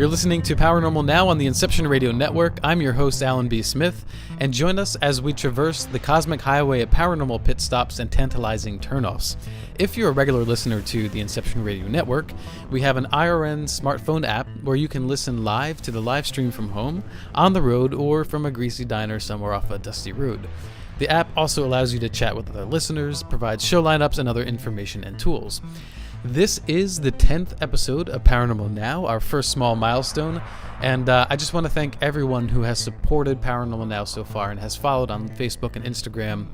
You're listening to Paranormal Now on the Inception Radio Network. I'm your host, Alan B. Smith, and join us as we traverse the cosmic highway of paranormal pit stops and tantalizing turnoffs. If you're a regular listener to the Inception Radio Network, we have an IRN smartphone app where you can listen live to the live stream from home, on the road, or from a greasy diner somewhere off a dusty road. The app also allows you to chat with other listeners, provides show lineups, and other information and tools. This is the 10th episode of Paranormal Now, our first small milestone, and I just want to thank everyone who has supported Paranormal Now so far and has followed on Facebook and Instagram.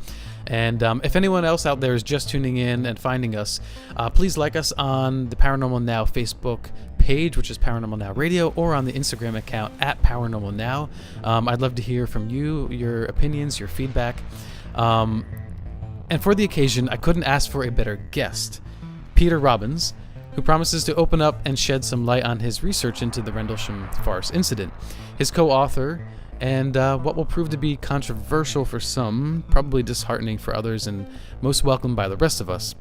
And if anyone else out there is just tuning in and finding us, please like us on the Paranormal Now Facebook page, which is Paranormal Now Radio, or on the Instagram account at Paranormal Now. I'd love to hear from you, your opinions, your feedback. And for the occasion, I couldn't ask for a better guest. Peter Robbins, who promises to open up and shed some light on his research into the Rendlesham Forest incident. His co-author, and what will prove to be controversial for some, probably disheartening for others, and most welcomed by the rest of us.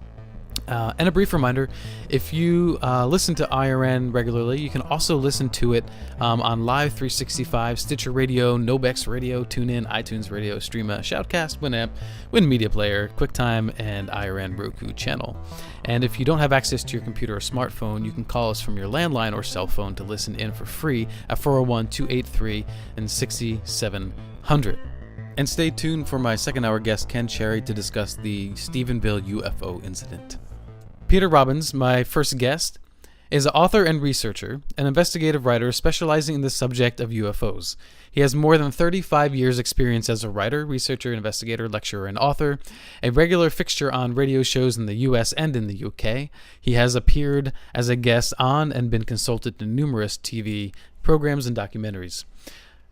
And a brief reminder, if you listen to IRN regularly, you can also listen to it on Live 365, Stitcher Radio, Nobex Radio, TuneIn, iTunes Radio, Streama, Shoutcast, Winamp, Win Media Player, QuickTime, and IRN Roku channel. And if you don't have access to your computer or smartphone, you can call us from your landline or cell phone to listen in for free at 401-283-6700. And stay tuned for my second hour guest, Ken Cherry, to discuss the Stephenville UFO incident. Peter Robbins, my first guest, is an author and researcher, an investigative writer specializing in the subject of UFOs. He has more than 35 years' experience as a writer, researcher, investigator, lecturer, and author, a regular fixture on radio shows in the US and in the UK. He has appeared as a guest on and been consulted in numerous TV programs and documentaries.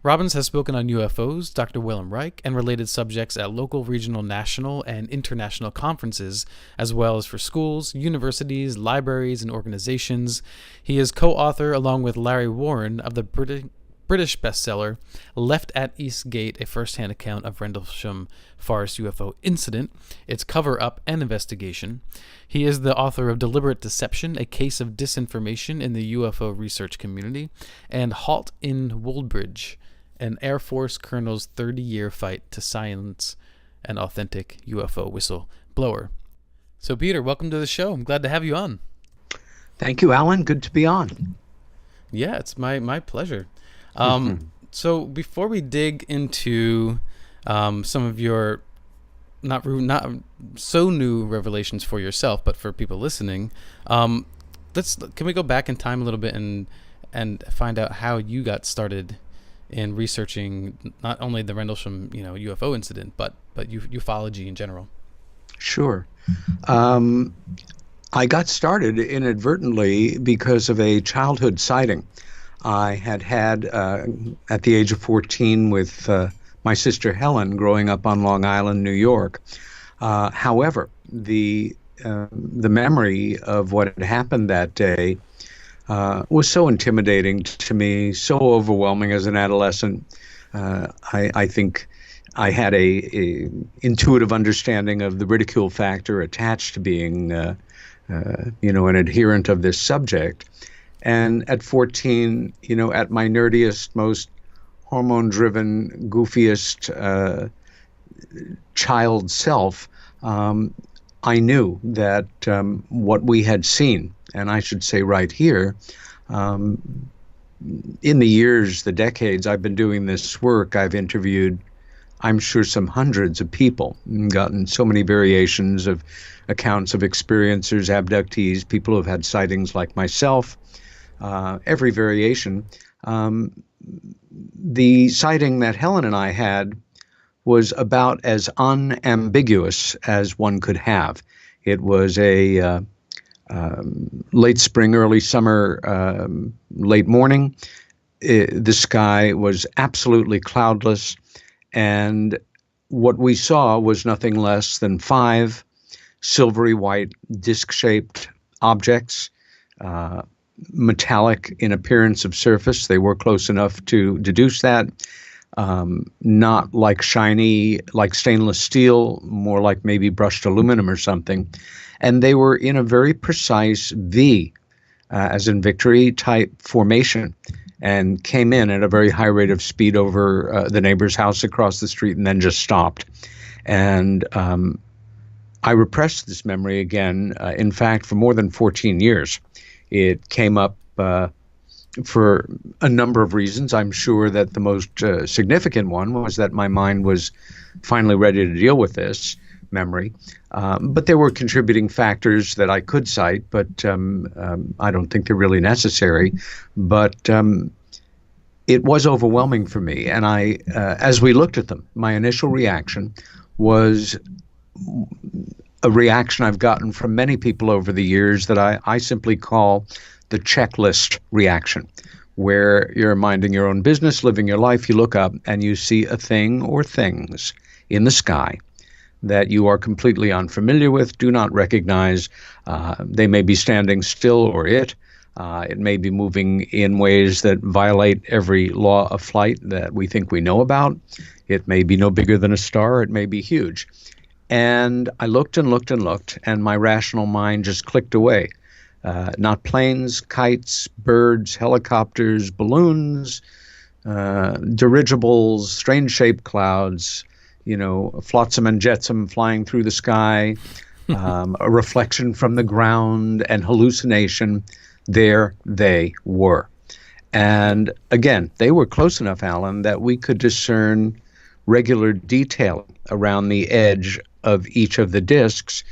Robbins has spoken on UFOs, Dr. Willem Reich, and related subjects at local, regional, national, and international conferences, as well as for schools, universities, libraries, and organizations. He is co-author, along with Larry Warren, of the British bestseller Left at East Gate, a first-hand account of Rendlesham Forest UFO incident, its cover-up and investigation. He is the author of Deliberate Deception, a case of disinformation in the UFO research community, and Halt in Woolbridge, an Air Force colonel's 30-year fight to silence an authentic UFO whistleblower. So, Peter, welcome to the show. I'm glad to have you on. Thank you, Alan. Good to be on. Yeah, it's my pleasure. So, before we dig into some of your not so new revelations for yourself, but for people listening, can we go back in time a little bit and find out how you got started in researching not only the Rendlesham, UFO incident, but ufology in general? Sure. I got started inadvertently because of a childhood sighting I had at the age of 14 with my sister Helen, growing up on Long Island, New York. However, the memory of what had happened that day was so intimidating to me, so overwhelming as an adolescent. I think I had a intuitive understanding of the ridicule factor attached to being, an adherent of this subject. And at 14, at my nerdiest, most hormone-driven, goofiest child self, I knew that what we had seen, and I should say right here, in the decades I've been doing this work, I've interviewed, I'm sure, some hundreds of people and gotten so many variations of accounts of experiencers, abductees, people who have had sightings like myself, every variation. The sighting that Helen and I had was about as unambiguous as one could have. It was a late spring, early summer, late morning. The sky was absolutely cloudless, and what we saw was nothing less than 5 silvery white disc-shaped objects, metallic in appearance of surface. They were close enough to deduce that. Not like shiny, like stainless steel, more like maybe brushed aluminum or something. And they were in a very precise V, as in victory, type formation. and came in at a very high rate of speed over the neighbor's house across the street and then just stopped. And I repressed this memory again, in fact, for more than 14 years. It came up for a number of reasons. I'm sure that the most significant one was that my mind was finally ready to deal with this memory. But there were contributing factors that I could cite, but I don't think they're really necessary. But it was overwhelming for me. And as we looked at them, my initial reaction was a reaction I've gotten from many people over the years that I simply call the checklist reaction, where you're minding your own business, living your life, you look up and you see a thing or things in the sky that you are completely unfamiliar with, do not recognize. They may be standing still, or it may be moving in ways that violate every law of flight that we think we know about. It may be no bigger than a star. It may be huge. And I looked and looked and looked, and my rational mind just clicked away. Not planes, kites, birds, helicopters, balloons, dirigibles, strange-shaped clouds, flotsam and jetsam flying through the sky, a reflection from the ground, and hallucination. There they were. And again, they were close enough, Alan, that we could discern regular detailing around the edge of each of the discs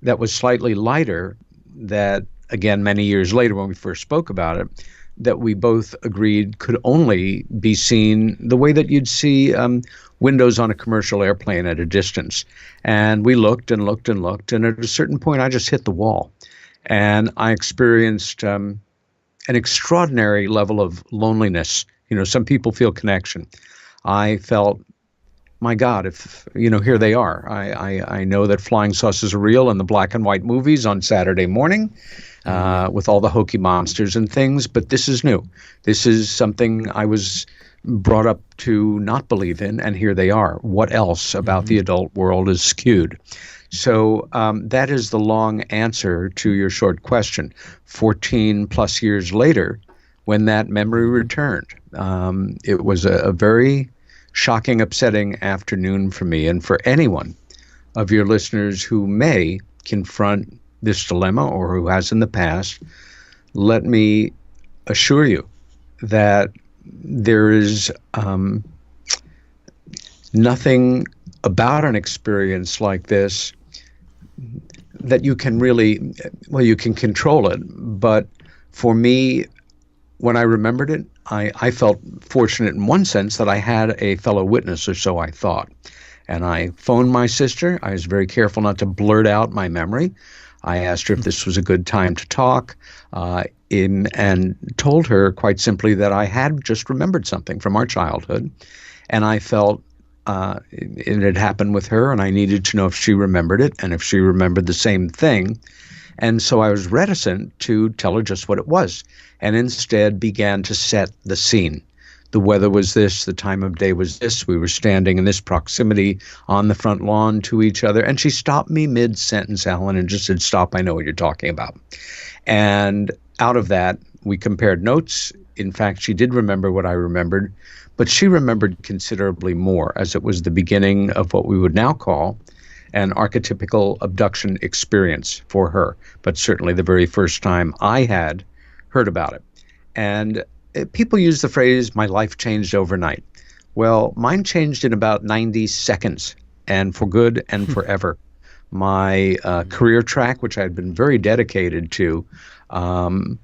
that was slightly lighter, that, again, many years later when we first spoke about it, that we both agreed could only be seen the way that you'd see windows on a commercial airplane at a distance. And we looked and looked and looked, and at a certain point I just hit the wall. And I experienced an extraordinary level of loneliness. Some people feel connection. I felt, my God, if, here they are. I know that flying saucers are real in the black and white movies on Saturday morning with all the hokey monsters and things, but this is new. This is something I was brought up to not believe in, and here they are. What else about the adult world is skewed? So that is the long answer to your short question. 14 plus years later, when that memory returned, it was a very shocking, upsetting afternoon for me, and for anyone of your listeners who may confront this dilemma or who has in the past. Let me assure you that there is nothing about an experience like this that you can really, you can control it. But for me, when I remembered it, I felt fortunate in one sense that I had a fellow witness, or so I thought. And I phoned my sister. I was very careful not to blurt out my memory. I asked her if this was a good time to talk, and told her quite simply that I had just remembered something from our childhood. And I felt it had happened with her, and I needed to know if she remembered it and if she remembered the same thing. And so I was reticent to tell her just what it was, and instead began to set the scene. The weather was this, the time of day was this, we were standing in this proximity on the front lawn to each other. And she stopped me mid-sentence, Alan, and just said, "Stop, I know what you're talking about." And out of that, we compared notes. In fact, she did remember what I remembered, but she remembered considerably more, as it was the beginning of what we would now call an archetypical abduction experience for her, but certainly the very first time I had heard about it. And people use the phrase, "my life changed overnight." Well, mine changed in about 90 seconds, and for good and forever. My career track, which I had been very dedicated to,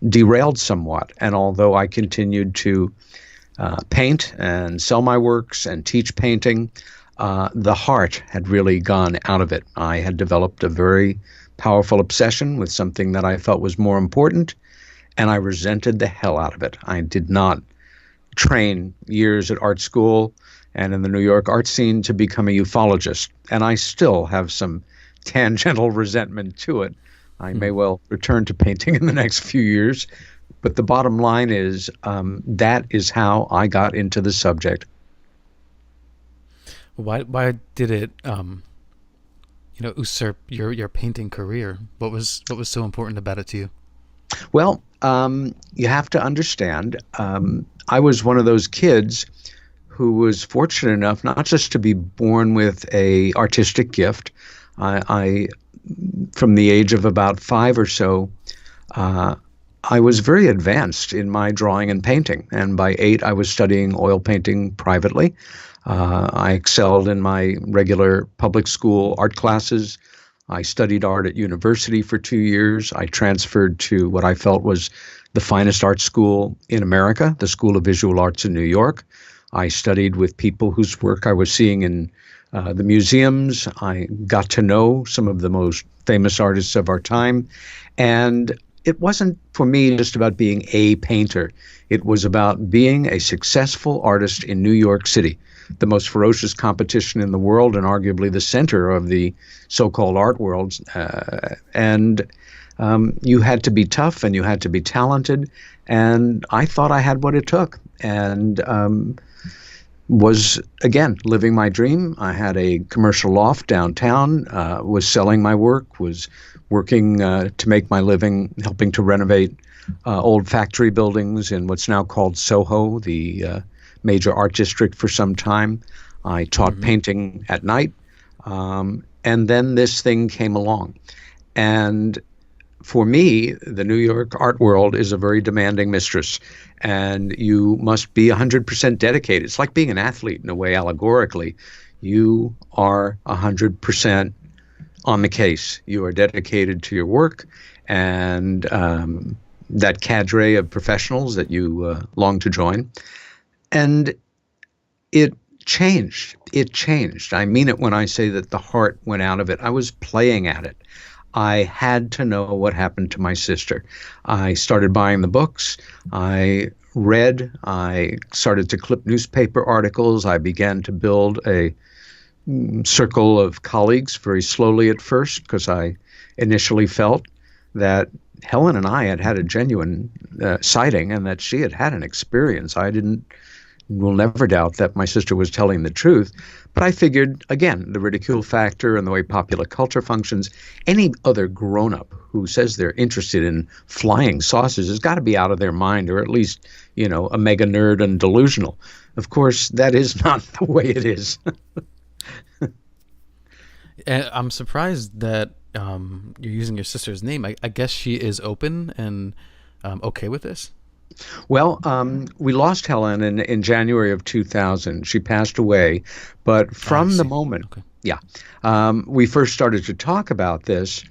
derailed somewhat. And although I continued to paint and sell my works and teach painting, the heart had really gone out of it. I had developed a very powerful obsession with something that I felt was more important, and I resented the hell out of it. I did not train years at art school and in the New York art scene to become a ufologist, and I still have some tangential resentment to it. I may well return to painting in the next few years, but the bottom line is that is how I got into the subject. Why did it usurp your painting career? What was so important about it to you? Well, you have to understand, I was one of those kids who was fortunate enough not just to be born with a artistic gift. I from the age of about 5 or so, I was very advanced in my drawing and painting. And by 8, I was studying oil painting privately. I excelled in my regular public school art classes. I studied art at university for 2 years. I transferred to what I felt was the finest art school in America, the School of Visual Arts in New York. I studied with people whose work I was seeing in the museums. I got to know some of the most famous artists of our time. And it wasn't for me just about being a painter. It was about being a successful artist in New York City, the most ferocious competition in the world and arguably the center of the so-called art world. You had to be tough and you had to be talented. And I thought I had what it took. And was, again, living my dream. I had a commercial loft downtown, was selling my work, was working to make my living, helping to renovate old factory buildings in what's now called Soho, the major art district for some time. I taught painting at night. And then this thing came along. And for me, the New York art world is a very demanding mistress, and you must be 100% dedicated. It's like being an athlete in a way, allegorically. You are 100% on the case. You are dedicated to your work, and that cadre of professionals that you long to join. And it changed. It changed. I mean it when I say that the heart went out of it. I was playing at it. I had to know what happened to my sister. I started buying the books. I read. I started to clip newspaper articles. I began to build a circle of colleagues very slowly at first, because I initially felt that Helen and I had had a genuine sighting and that she had had an experience. I will never doubt that my sister was telling the truth. But I figured, again, the ridicule factor and the way popular culture functions, any other grown-up who says they're interested in flying saucers has got to be out of their mind, or at least, a mega nerd and delusional. Of course, that is not the way it is. And I'm surprised that you're using your sister's name. I guess she is open and okay with this? Well, we lost Helen in January of 2000. She passed away. But from the moment, we first started to talk about this,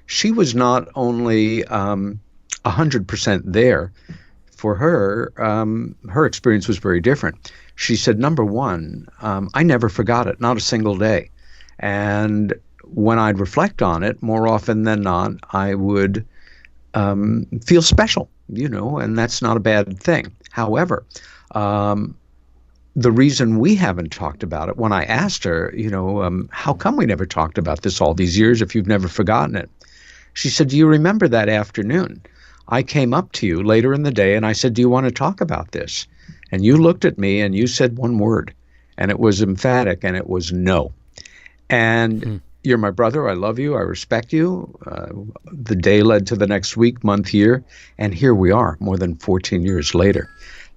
she was not only 100% there. For her, her experience was very different. She said, number one, I never forgot it, not a single day. And when I'd reflect on it, more often than not, I would feel special. And that's not a bad thing. However, the reason we haven't talked about it, when I asked her, how come we never talked about this all these years if you've never forgotten it? She said, do you remember that afternoon? I came up to you later in the day and I said, do you want to talk about this? And you looked at me and you said one word, and it was emphatic, and it was no. And you're my brother. I love you. I respect you. The day led to the next week, month, year, and here we are more than 14 years later.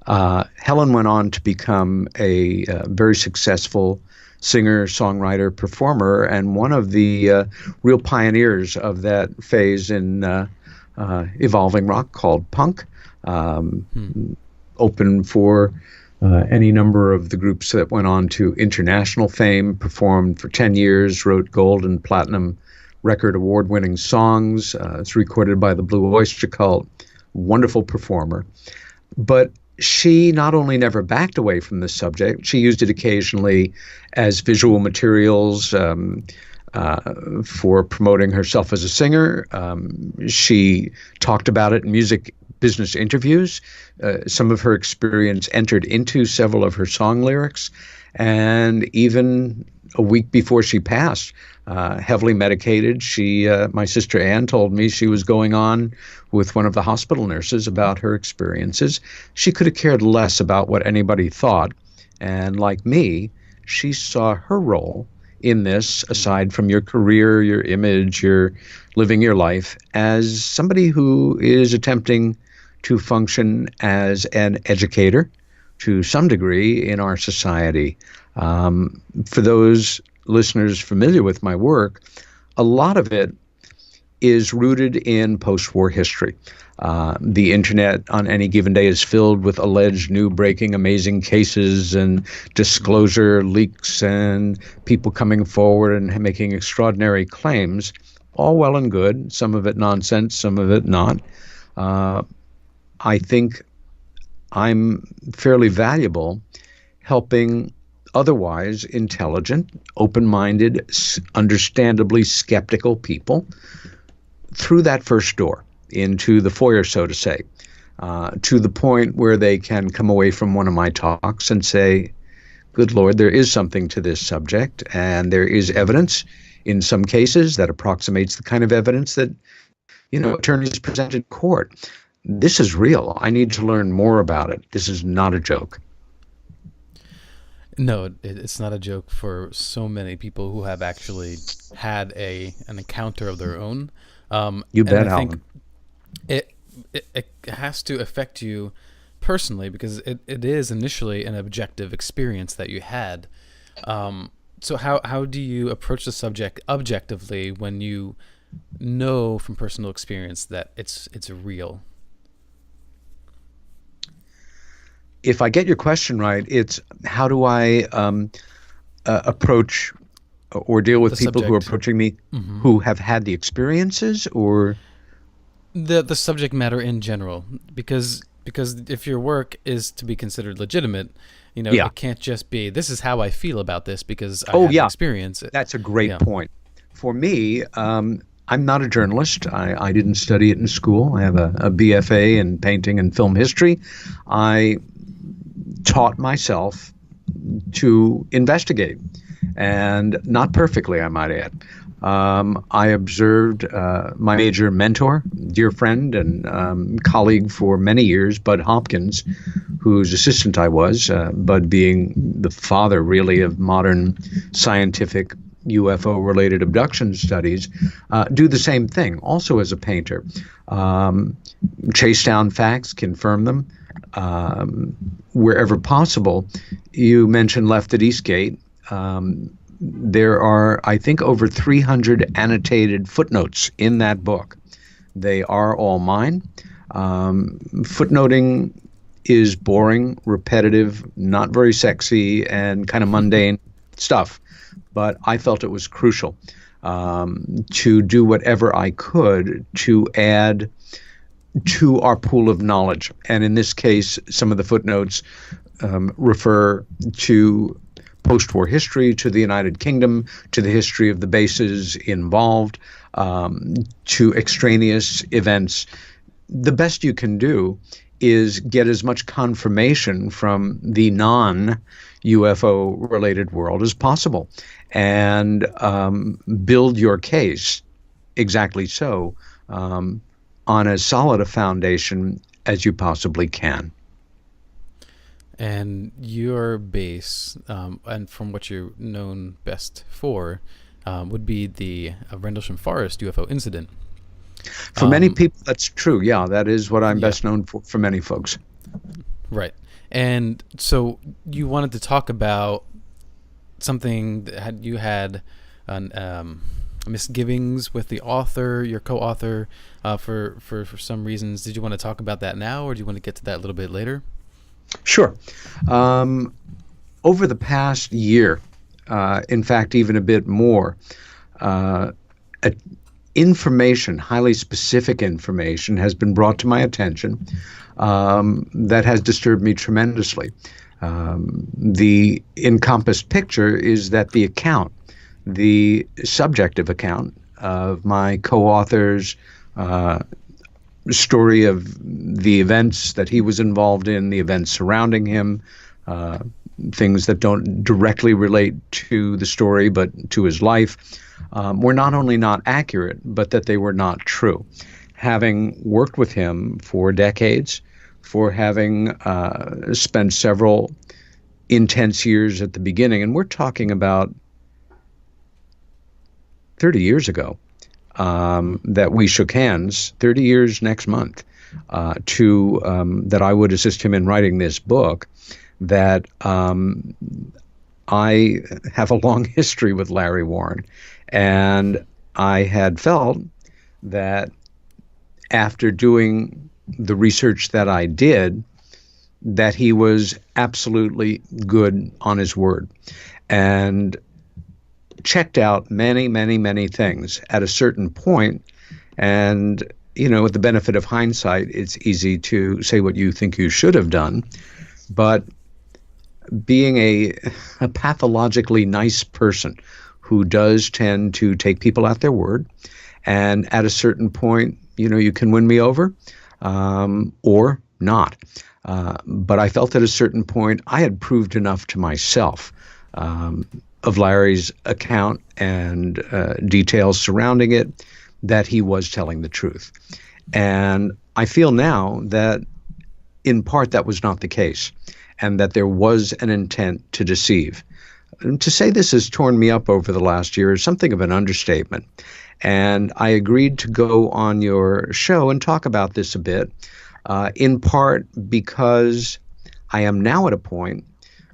Helen went on to become a very successful singer, songwriter, performer, and one of the real pioneers of that phase in evolving rock called punk, open for any number of the groups that went on to international fame, performed for 10 years, wrote gold and platinum record award-winning songs. It's recorded by the Blue Oyster Cult. Wonderful performer. But she not only never backed away from this subject, she used it occasionally as visual materials for promoting herself as a singer. She talked about it in music business interviews. Some of her experience entered into several of her song lyrics. And even a week before she passed, heavily medicated, my sister Ann told me she was going on with one of the hospital nurses about her experiences. She could have cared less about what anybody thought. And like me, she saw her role in this, aside from your career, your image, your living your life, as somebody who is attempting to function as an educator, to some degree in our society. For those listeners familiar with my work, a lot of it is rooted in post-war history. The internet on any given day is filled with alleged new breaking amazing cases and disclosure leaks and people coming forward and making extraordinary claims, all well and good, some of it nonsense, some of it not. I think I'm fairly valuable helping otherwise intelligent, open-minded, understandably skeptical people through that first door into the foyer, so to say, to the point where they can come away from one of my talks and say, good Lord, there is something to this subject, and there is evidence in some cases that approximates the kind of evidence that, attorneys present in court. This is real. I need to learn more about it. This is not a joke. No, it's not a joke for so many people who have actually had an encounter of their own. You bet, I think Alan. It has to affect you personally because it is initially an objective experience that you had. So how do you approach the subject objectively when you know from personal experience that it's real? If I get your question right, it's how do I approach or deal with people who are approaching me who have had the experiences, or the subject matter in general? Because if your work is to be considered legitimate, it can't just be, this is how I feel about this because I have experience. That's a great point. For me, I'm not a journalist. I didn't study it in school. I have a BFA in painting and film history. I taught myself to investigate, and not perfectly, I might add. I observed my major mentor, dear friend and colleague for many years, Bud Hopkins, whose assistant I was, Bud being the father, really, of modern scientific UFO-related abduction studies, do the same thing, also as a painter. Chase down facts, confirm them, wherever possible. You mentioned Left at Eastgate. There are, I think, over 300 annotated footnotes in that book. They are all mine. Footnoting is boring, repetitive, not very sexy, and kind of mundane stuff. But I felt it was crucial to do whatever I could to add to our pool of knowledge. And in this case, some of the footnotes refer to post-war history, to the United Kingdom, to the history of the bases involved, to extraneous events. The best you can do is get as much confirmation from the non-UFO related world as possible and build your case exactly so on as solid a foundation as you possibly can. And your base, and from what you're known best for, would be the Rendlesham Forest UFO incident. For many people, that's true. Yeah, that is what I'm best known for many folks. Right. And so you wanted to talk about something that you had misgivings with the author, your co-author, for some reasons. Did you want to talk about that now, or do you want to get to that a little bit later? Sure. Over the past year, in fact, even a bit more, information, highly specific information, has been brought to my attention that has disturbed me tremendously. The encompassed picture is that the account, the subjective account of my co-author's story of the events that he was involved in, the events surrounding him, things that don't directly relate to the story but to his life, were not only not accurate, but that they were not true. Having worked with him for decades, for having spent several intense years at the beginning, and we're talking about 30 years ago, that we shook hands, 30 years next month, that I would assist him in writing this book. that I have a long history with Larry Warren, and I had felt that after doing the research that I did, that he was absolutely good on his word, and checked out many, many, many things at a certain point. And, with the benefit of hindsight, it's easy to say what you think you should have done. But being a pathologically nice person who does tend to take people at their word, and at a certain point, you can win me over or not. But I felt at a certain point I had proved enough to myself of Larry's account and details surrounding it that he was telling the truth. And I feel now that in part that was not the case, and that there was an intent to deceive. And to say this has torn me up over the last year is something of an understatement. And I agreed to go on your show and talk about this a bit, in part because I am now at a point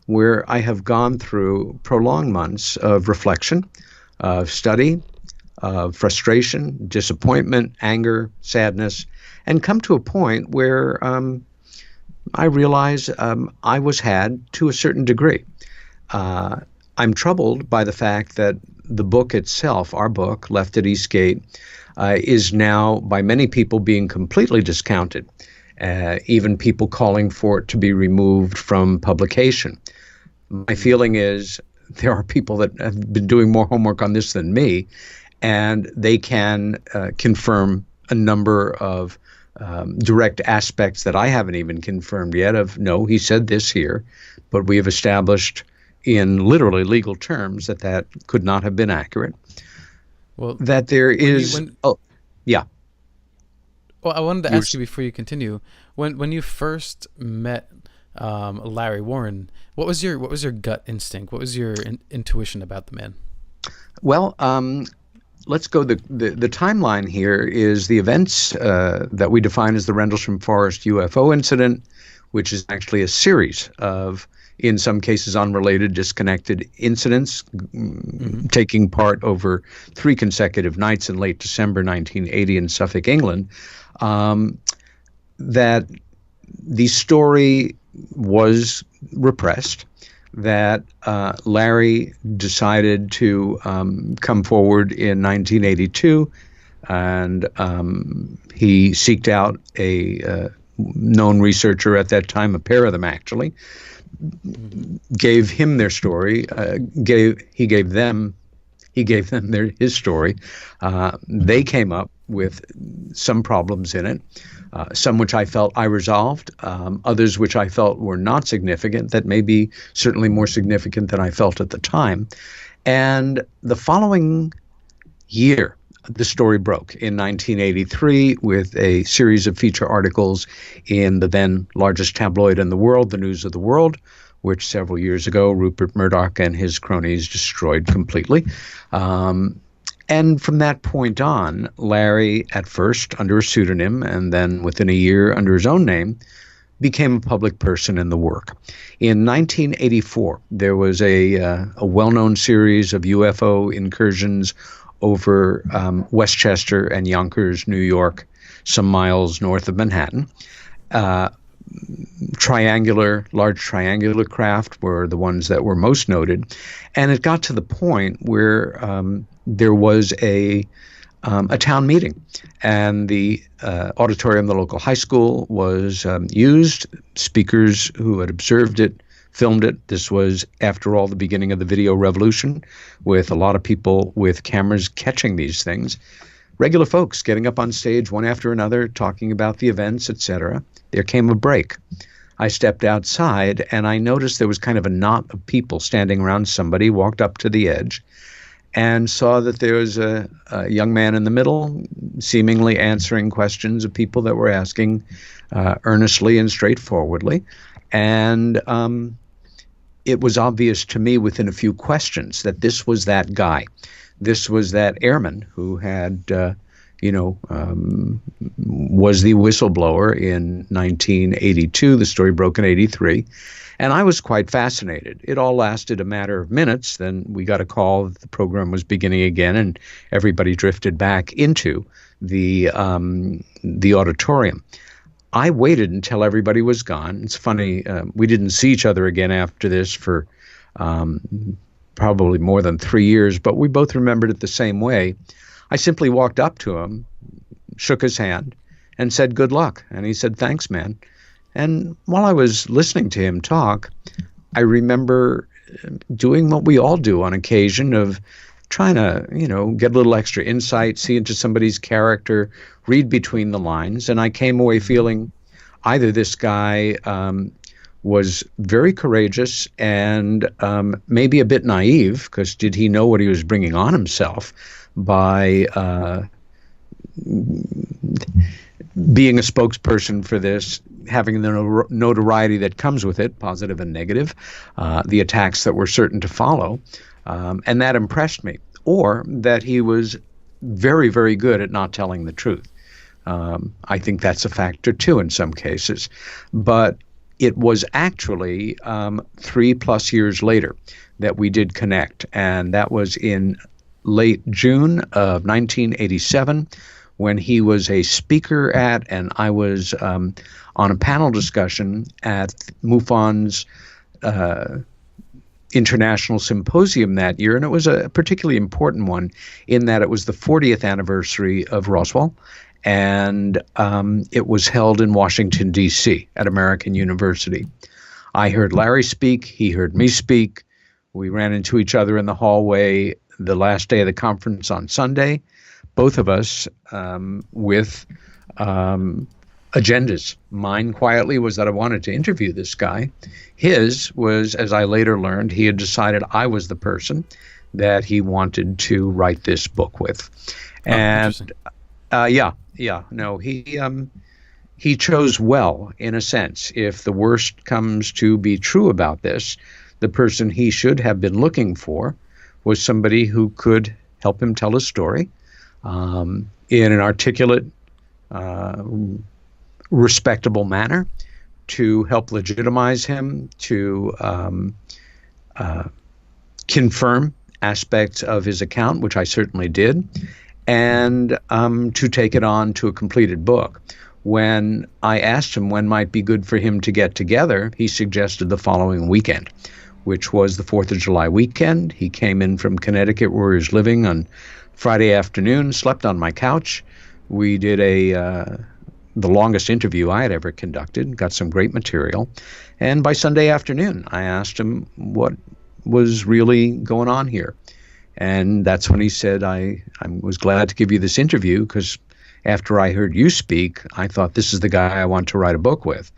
where I have gone through prolonged months of reflection, of study, of frustration, disappointment, anger, sadness, and come to a point where I realize I was had to a certain degree. I'm troubled by the fact that the book itself, our book, Left at Eastgate, is now by many people being completely discounted, even people calling for it to be removed from publication. My feeling is there are people that have been doing more homework on this than me, and they can confirm a number of direct aspects that I haven't even confirmed yet of, no, he said this here, but we have established in literally legal terms that could not have been accurate. Well, that there is... yeah. Well, I wanted to ask you before you continue, when you first met Larry Warren, what was your gut instinct? What was your intuition about the man? Well, let's go. The timeline here is the events that we define as the Rendlesham Forest UFO incident, which is actually a series of, in some cases, unrelated, disconnected incidents taking part over 3 consecutive nights in late December 1980 in Suffolk, England. That the story was repressed, that Larry decided to come forward in 1982, and he seeked out a known researcher at that time, a pair of them actually, gave him their story, he gave them his story. They came up with some problems in it, some which I felt I resolved, others which I felt were not significant, that may be certainly more significant than I felt at the time. And the following year, the story broke in 1983 with a series of feature articles in the then largest tabloid in the world, the News of the World, which several years ago Rupert Murdoch and his cronies destroyed completely. And from that point on, Larry, at first under a pseudonym and then within a year under his own name, became a public person in the work. In 1984, there was a well-known series of UFO incursions over Westchester and Yonkers, New York, some miles north of Manhattan. Large triangular craft were the ones that were most noted. And it got to the point where there was a town meeting, and the auditorium of the local high school was used. Speakers who had observed it filmed it. This was, after all, the beginning of the video revolution, with a lot of people with cameras catching these things. Regular folks getting up on stage one after another, talking about the events, etc. There came a break. I stepped outside, and I noticed there was kind of a knot of people standing around somebody, walked up to the edge, and saw that there was a young man in the middle, seemingly answering questions of people that were asking earnestly and straightforwardly. And it was obvious to me within a few questions that this was that guy. This was that airman who had was the whistleblower in 1982. The story broke in 83. And I was quite fascinated. It all lasted a matter of minutes. Then we got a call that the program was beginning again, and everybody drifted back into the auditorium. I waited until everybody was gone. It's funny, we didn't see each other again after this for probably more than 3 years, but we both remembered it the same way. I simply walked up to him, shook his hand, and said, "Good luck." And he said, "Thanks, man." And while I was listening to him talk, I remember doing what we all do on occasion of trying to, get a little extra insight, see into somebody's character, read between the lines. And I came away feeling either this guy was very courageous and maybe a bit naive, because did he know what he was bringing on himself by being a spokesperson for this, having the notoriety that comes with it, positive and negative, the attacks that were certain to follow, and that impressed me. Or that he was very, very good at not telling the truth. I think that's a factor too in some cases. But it was actually 3+ years later that we did connect, and that was in late June of 1987, when he was a speaker at, and I was on a panel discussion at MUFON's International Symposium that year. And it was a particularly important one in that it was the 40th anniversary of Roswell, and it was held in Washington, D.C. at American University. I heard Larry speak. He heard me speak. We ran into each other in the hallway the last day of the conference on Sunday, both of us with agendas. Mine quietly was that I wanted to interview this guy. His was, as I later learned, he had decided I was the person that he wanted to write this book with. And he chose well, in a sense. If the worst comes to be true about this, the person he should have been looking for was somebody who could help him tell a story in an articulate, respectable manner, to help legitimize him, to confirm aspects of his account, which I certainly did, and to take it on to a completed book. When I asked him when might be good for him to get together, he suggested the following weekend, which was the 4th of July weekend. He came in from Connecticut, where he was living, on Friday afternoon, slept on my couch. We did the longest interview I had ever conducted, got some great material. And by Sunday afternoon, I asked him what was really going on here. And that's when he said, I was glad to give you this interview, because after I heard you speak, I thought this is the guy I want to write a book with.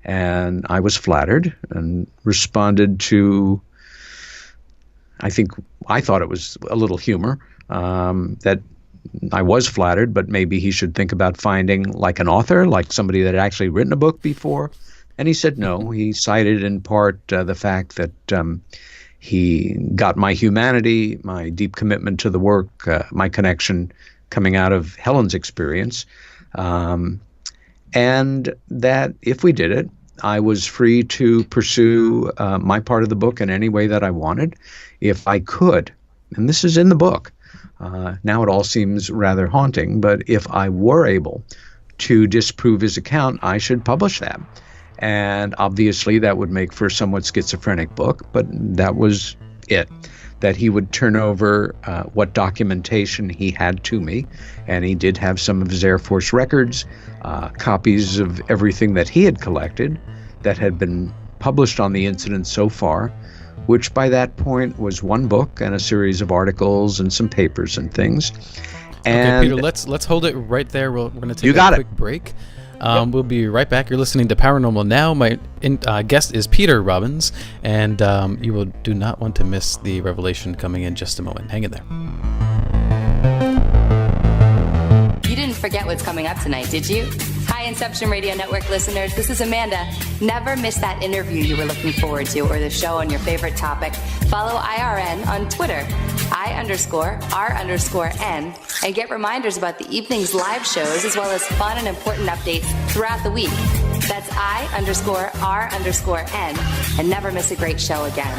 And I was flattered and responded to, I thought it was a little humor, that I was flattered, but maybe he should think about finding like an author, like somebody that had actually written a book before. And he said no. He cited in part the fact that he got my humanity, my deep commitment to the work, my connection coming out of Helen's experience, and that if we did it, I was free to pursue my part of the book in any way that I wanted, if I could. And this is in the book. Now it all seems rather haunting, but if I were able to disprove his account, I should publish that. And obviously that would make for a somewhat schizophrenic book, but that was it. That he would turn over what documentation he had to me, and he did have some of his Air Force records, copies of everything that he had collected that had been published on the incident so far, which by that point was one book and a series of articles and some papers and things. And okay, Peter, let's hold it right there. We're going to take a quick break. We'll be right back. You're listening to Paranormal Now. My guest is Peter Robbins, and you do not want to miss the revelation coming in just a moment. Hang in there. You didn't forget what's coming up tonight, did you? Hi, Inception Radio Network listeners. This is Amanda. Never miss that interview you were looking forward to or the show on your favorite topic. Follow IRN on Twitter, I_R_N, and get reminders about the evening's live shows as well as fun and important updates throughout the week. That's I_R_N, and never miss a great show again.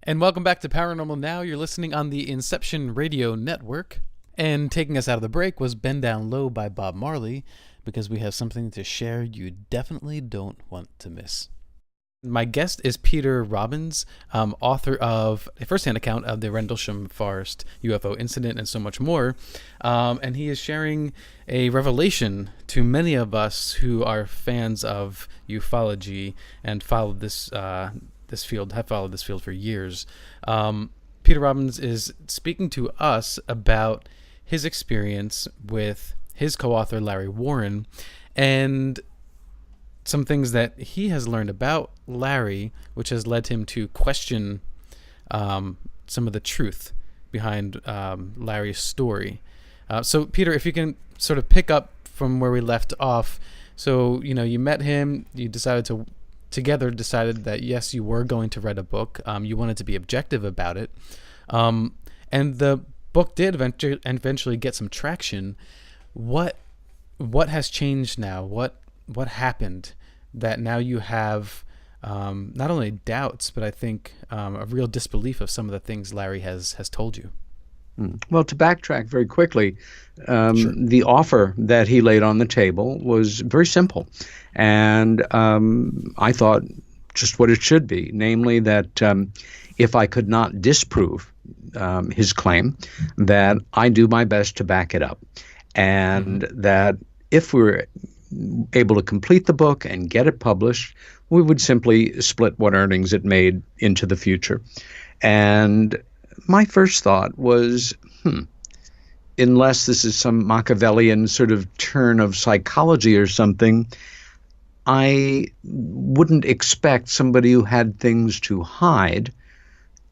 And welcome back to Paranormal Now. You're listening on the Inception Radio Network. And taking us out of the break was Bend Down Low by Bob Marley, because we have something to share you definitely don't want to miss. My guest is Peter Robbins, author of a first-hand account of the Rendlesham Forest UFO incident and so much more. And he is sharing a revelation to many of us who are fans of ufology and followed this field for years. Peter Robbins is speaking to us about his experience with his co-author Larry Warren and some things that he has learned about Larry, which has led him to question some of the truth behind Larry's story. So Peter, if you can sort of pick up from where we left off. So, you met him, you decided that yes, you were going to write a book. You wanted to be objective about it. And the book did eventually get some traction. What has changed now? What happened that now you have not only doubts, but I think a real disbelief of some of the things Larry has told you? Well, to backtrack very quickly, Sure. the offer that he laid on the table was very simple. And I thought just what it should be, namely that if I could not disprove his claim, that I do my best to back it up. And that if we were able to complete the book and get it published, we would simply split what earnings it made into the future. And my first thought was, unless this is some Machiavellian sort of turn of psychology or something, I wouldn't expect somebody who had things to hide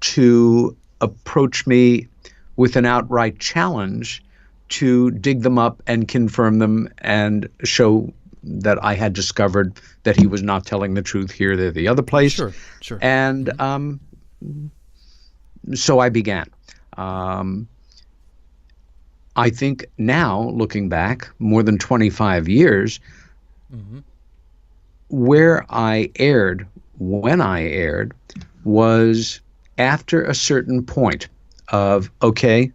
to approach me with an outright challenge to dig them up and confirm them and show that I had discovered that he was not telling the truth here, there, the other place. Sure. And so I began. I think now, looking back more than 25 years, where I erred, when I erred, was after a certain point of, okay,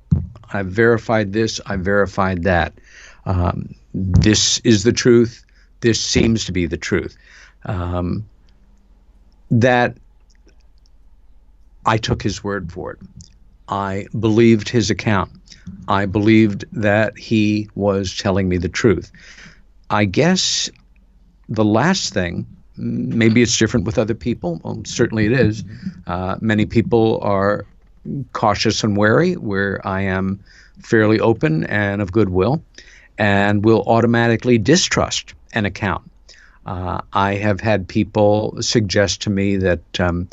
I've verified this, I've verified that. This is the truth. This seems to be the truth. That I took his word for it. I believed his account. I believed that he was telling me the truth. I guess the last thing, maybe it's different with other people. Well, certainly it is. Many people are cautious and wary, where I am fairly open and of goodwill, and will automatically distrust an account. I have had people suggest to me that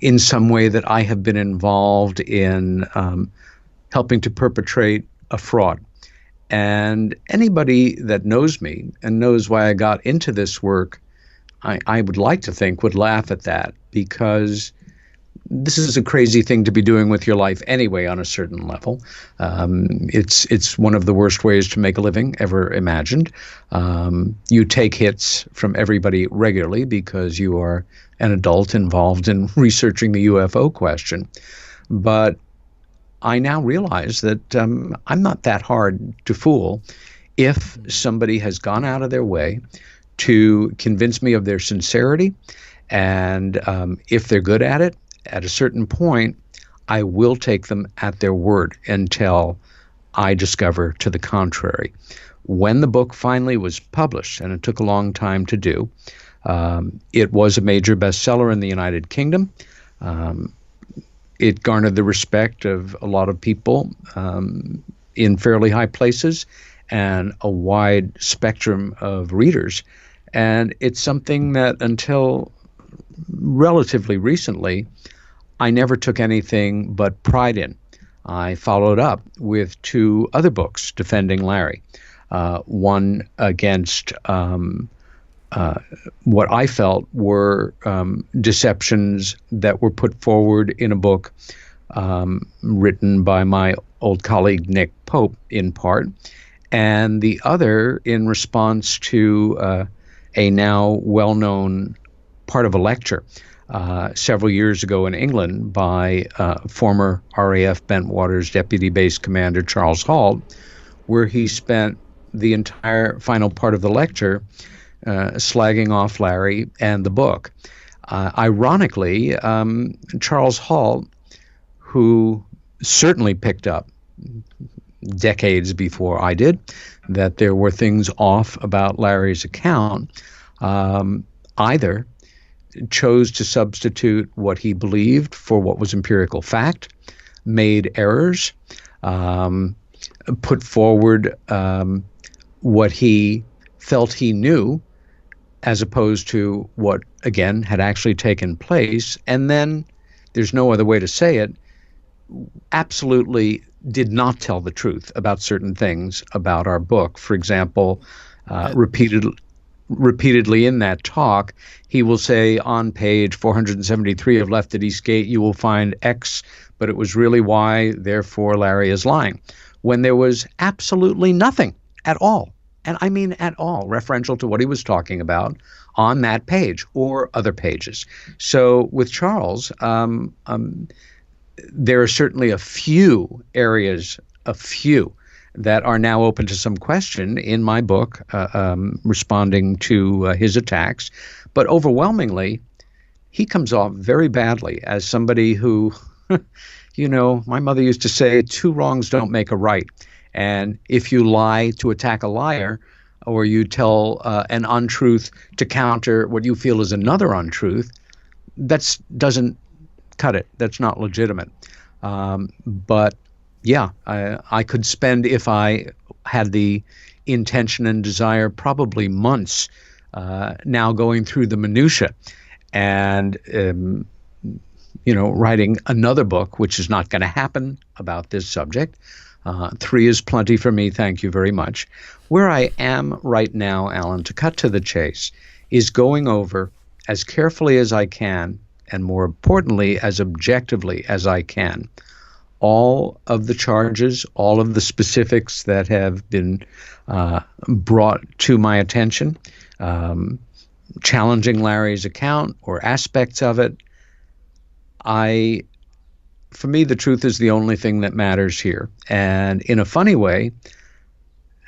in some way that I have been involved in helping to perpetrate a fraud. And anybody that knows me and knows why I got into this work, I would like to think would laugh at that, because this is a crazy thing to be doing with your life anyway on a certain level. It's one of the worst ways to make a living ever imagined. You take hits from everybody regularly because you are an adult involved in researching the UFO question. But I now realize that I'm not that hard to fool if somebody has gone out of their way to convince me of their sincerity. And if they're good at it, at a certain point, I will take them at their word until I discover to the contrary. When the book finally was published, and it took a long time to do, it was a major bestseller in the United Kingdom. It garnered the respect of a lot of people in fairly high places and a wide spectrum of readers. And it's something that until relatively recently, I never took anything but pride in. I followed up with 2 other books defending Larry. One against what I felt were deceptions that were put forward in a book written by my old colleague Nick Pope, in part, and the other in response to a now well-known part of a lecture several years ago in England by former RAF Bentwaters Deputy Base Commander Charles Hall, where he spent the entire final part of the lecture slagging off Larry and the book. Ironically, Charles Hall, who certainly picked up decades before I did that there were things off about Larry's account, either chose to substitute what he believed for what was empirical fact, made errors, put forward what he felt he knew, as opposed to what, again, had actually taken place, and then, there's no other way to say it, absolutely did not tell the truth about certain things about our book. For example, repeatedly in that talk, he will say on page 473 of Left at Eastgate, you will find X, but it was really Y, therefore Larry is lying, when there was absolutely nothing at all, and I mean at all, referential to what he was talking about on that page or other pages. So with Charles, there are certainly a few areas, that are now open to some question in my book, responding to his attacks. But overwhelmingly, he comes off very badly as somebody who, my mother used to say, 2 wrongs don't make a right. And if you lie to attack a liar, or you tell an untruth to counter what you feel is another untruth, that doesn't cut it. That's not legitimate. But yeah, I could spend, if I had the intention and desire, probably months now going through the minutia and, writing another book, which is not going to happen, about this subject. 3 is plenty for me, thank you very much. Where I am right now, Alan, to cut to the chase, is going over as carefully as I can, and more importantly, as objectively as I can, all of the charges, all of the specifics that have been brought to my attention, challenging Larry's account or aspects of it. For me, the truth is the only thing that matters here. And in a funny way,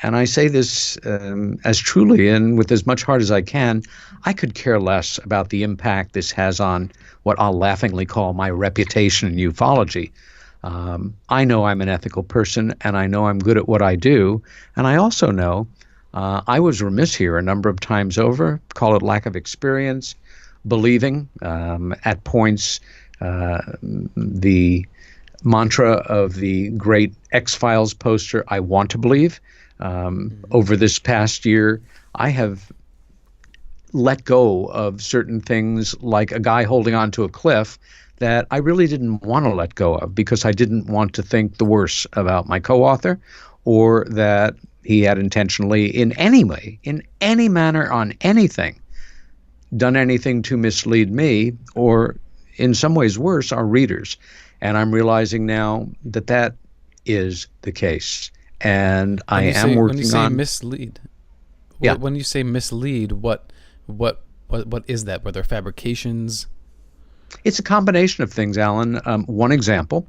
and I say this as truly and with as much heart as I can, I could care less about the impact this has on what I'll laughingly call my reputation in ufology. I know I'm an ethical person, and I know I'm good at what I do, and I also know I was remiss here a number of times over, call it lack of experience, believing at points the mantra of the great X-Files poster, I want to believe. Over this past year, I have let go of certain things, like a guy holding onto a cliff, that I really didn't want to let go of, because I didn't want to think the worse about my co-author, or that he had intentionally, in any way, in any manner, on anything, done anything to mislead me, or in some ways worse, our readers. And I'm realizing now that that is the case. And I am working on... When you say mislead, yeah. When you say mislead, what is that? Were there fabrications? It's a combination of things, Alan. One example,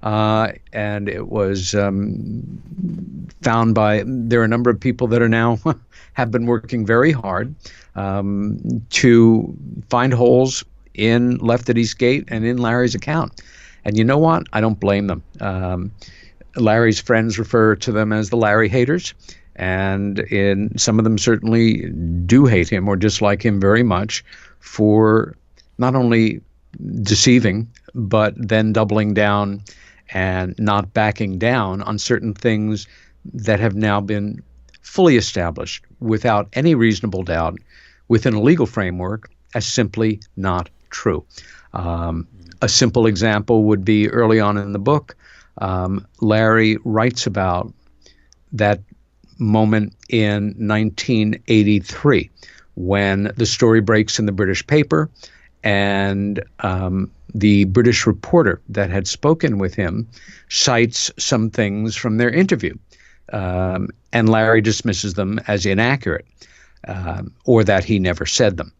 and it was found by... There are a number of people that are now have been working very hard to find holes in Left at Eastgate and in Larry's account. And you know what? I don't blame them. Larry's friends refer to them as the Larry haters, and some of them certainly do hate him or dislike him very much for not only deceiving, but then doubling down and not backing down on certain things that have now been fully established without any reasonable doubt within a legal framework as simply not true. A simple example would be early on in the book, Larry writes about that moment in 1983 when the story breaks in the British paper, and the British reporter that had spoken with him cites some things from their interview, and Larry dismisses them as inaccurate, or that he never said them.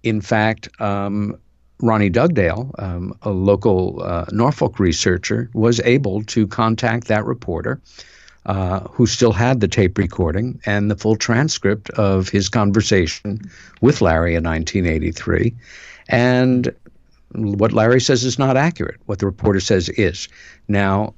In fact, Ronnie Dugdale, a local Norfolk researcher, was able to contact that reporter, who still had the tape recording and the full transcript of his conversation with Larry in 1983. And what Larry says is not accurate. What the reporter says is. Now,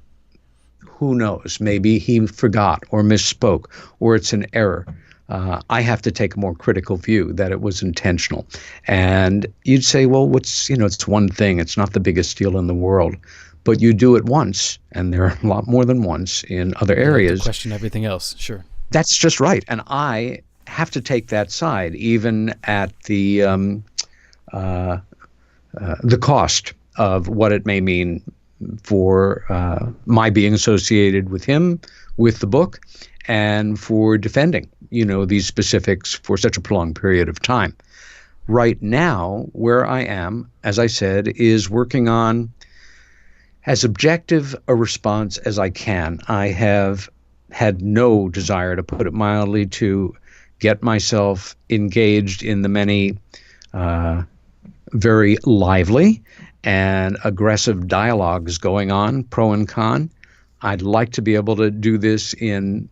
who knows? Maybe he forgot or misspoke, or it's an error. I have to take a more critical view that it was intentional. And you'd say, well, it's one thing. It's not the biggest deal in the world. But you do it once, and there are a lot more than once in other areas. Question everything else, sure. That's just right. And I have to take that side, even at the cost of what it may mean for my being associated with him, with the book, and for defending, these specifics for such a prolonged period of time. Right now, where I am, as I said, is working on as objective a response as I can. I have had no desire, to put it mildly, to get myself engaged in the many very lively and aggressive dialogues going on, pro and con. I'd like to be able to do this in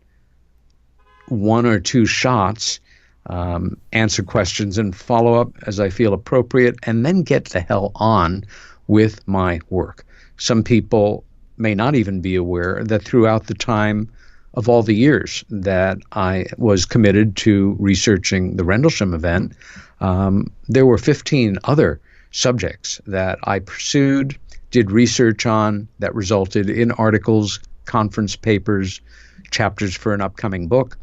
one or two shots, answer questions and follow up as I feel appropriate, and then get the hell on with my work. Some people may not even be aware that throughout the time of all the years that I was committed to researching the Rendlesham event, there were 15 other subjects that I pursued, did research on, that resulted in articles, conference papers, chapters for an upcoming book.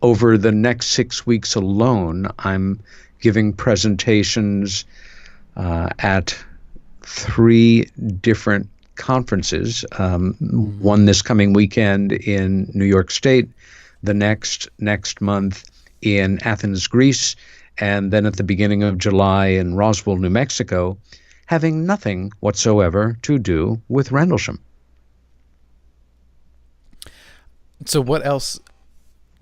Over the next 6 weeks alone, I'm giving presentations at 3 different conferences, one this coming weekend in New York State, the next month in Athens, Greece, and then at the beginning of July in Roswell, New Mexico, having nothing whatsoever to do with Rendlesham. So what else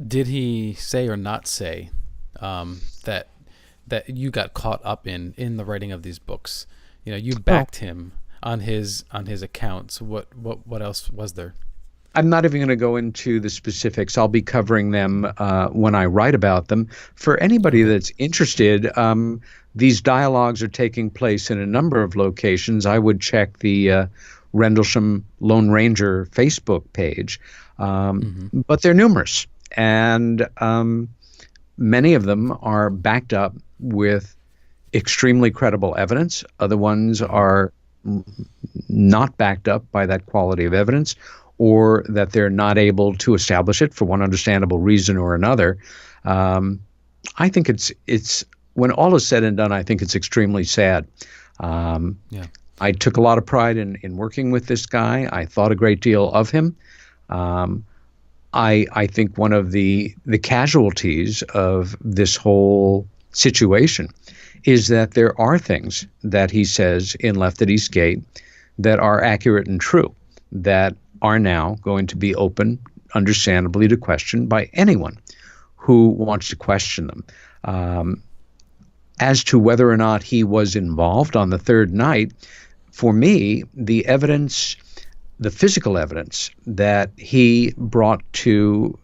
did he say or not say that you got caught up in the writing of these books? You backed him on his accounts. What else was there? I'm not even going to go into the specifics. I'll be covering them when I write about them. For anybody that's interested, these dialogues are taking place in a number of locations. I would check the Rendlesham Lone Ranger Facebook page, but they're numerous, and many of them are backed up with extremely credible evidence. Other ones are not backed up by that quality of evidence, or that they're not able to establish it for one understandable reason or another. I think it's when all is said and done, I think it's extremely sad. I took a lot of pride in working with this guy. I thought a great deal of him. I think one of the casualties of this whole situation is that there are things that he says in Left at East Gate that are accurate and true, that are now going to be open, understandably, to question by anyone who wants to question them. As to whether or not he was involved on the third night, for me, the evidence, the physical evidence that he brought to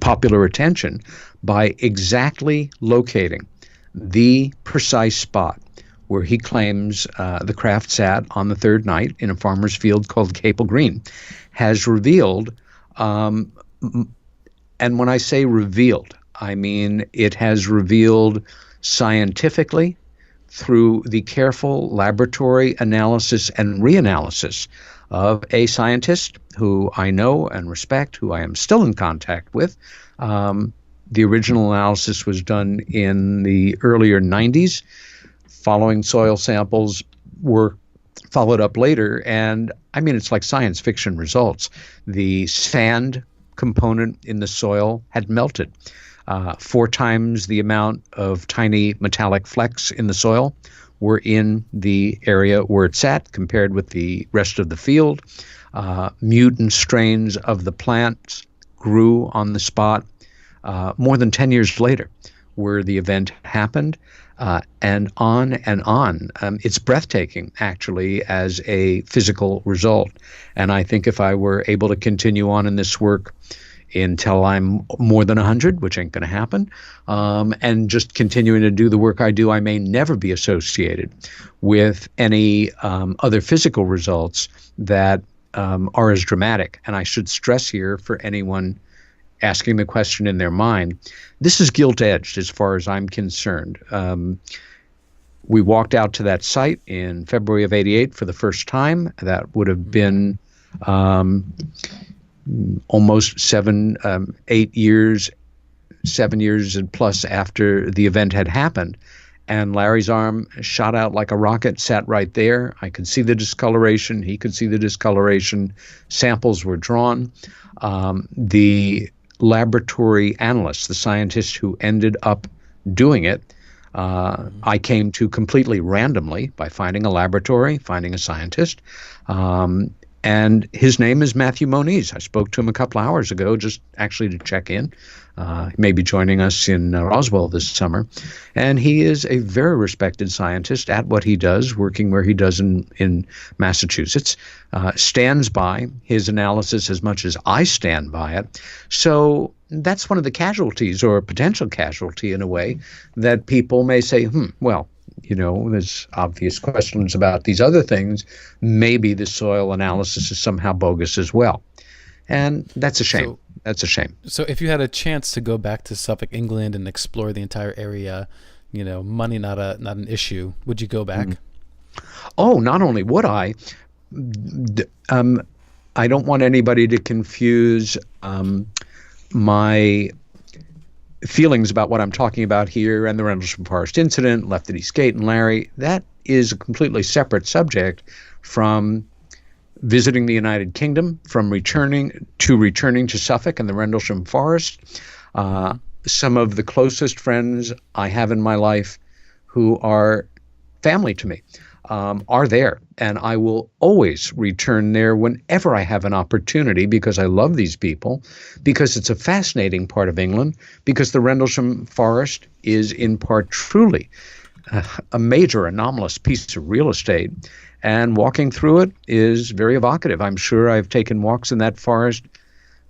popular attention by exactly locating the precise spot where he claims the craft sat on the third night in a farmer's field called Capel Green, has revealed, and when I say revealed, I mean it has revealed scientifically through the careful laboratory analysis and reanalysis of a scientist who I know and respect, who I am still in contact with. The original analysis was done in the earlier 90s. Following soil samples were followed up later, and I mean, it's like science fiction results. The sand component in the soil had melted. 4 times the amount of tiny metallic flecks in the soil were in the area where it sat compared with the rest of the field. Mutant strains of the plants grew on the spot more than 10 years later where the event happened, and on and on. It's breathtaking, actually, as a physical result. And I think if I were able to continue on in this work until I'm more than 100, which ain't going to happen, and just continuing to do the work I do, I may never be associated with any other physical results that are as dramatic. And I should stress here for anyone asking the question in their mind, this is gilt-edged as far as I'm concerned. We walked out to that site in February of '88 for the first time. That would have been almost 7 years and plus after the event had happened. And Larry's arm shot out like a rocket, sat right there. I could see the discoloration. He could see the discoloration. Samples were drawn. The laboratory analyst, the scientist who ended up doing it, I came to completely randomly by finding a laboratory, finding a scientist. And his name is Matthew Moniz. I spoke to him a couple hours ago, just actually to check in. He may be joining us in Roswell this summer. And he is a very respected scientist at what he does, working where he does in Massachusetts, stands by his analysis as much as I stand by it. So that's one of the casualties, or a potential casualty in a way, that people may say, well, you know, there's obvious questions about these other things. Maybe the soil analysis is somehow bogus as well. And that's a shame. That's a shame. So if you had a chance to go back to Suffolk, England and explore the entire area, you know, money not an issue, would you go back? Oh, not only would I don't want anybody to confuse my feelings about what I'm talking about here and the Rendlesham Forest incident, Left at East Gate and Larry. That is a completely separate subject from visiting the United Kingdom, from returning to Suffolk and the Rendlesham Forest. Some of the closest friends I have in my life who are family to me are there. And I will always return there whenever I have an opportunity, because I love these people, because it's a fascinating part of England, because the Rendlesham Forest is in part truly a major anomalous piece of real estate. And walking through it is very evocative. I'm sure I've taken walks in that forest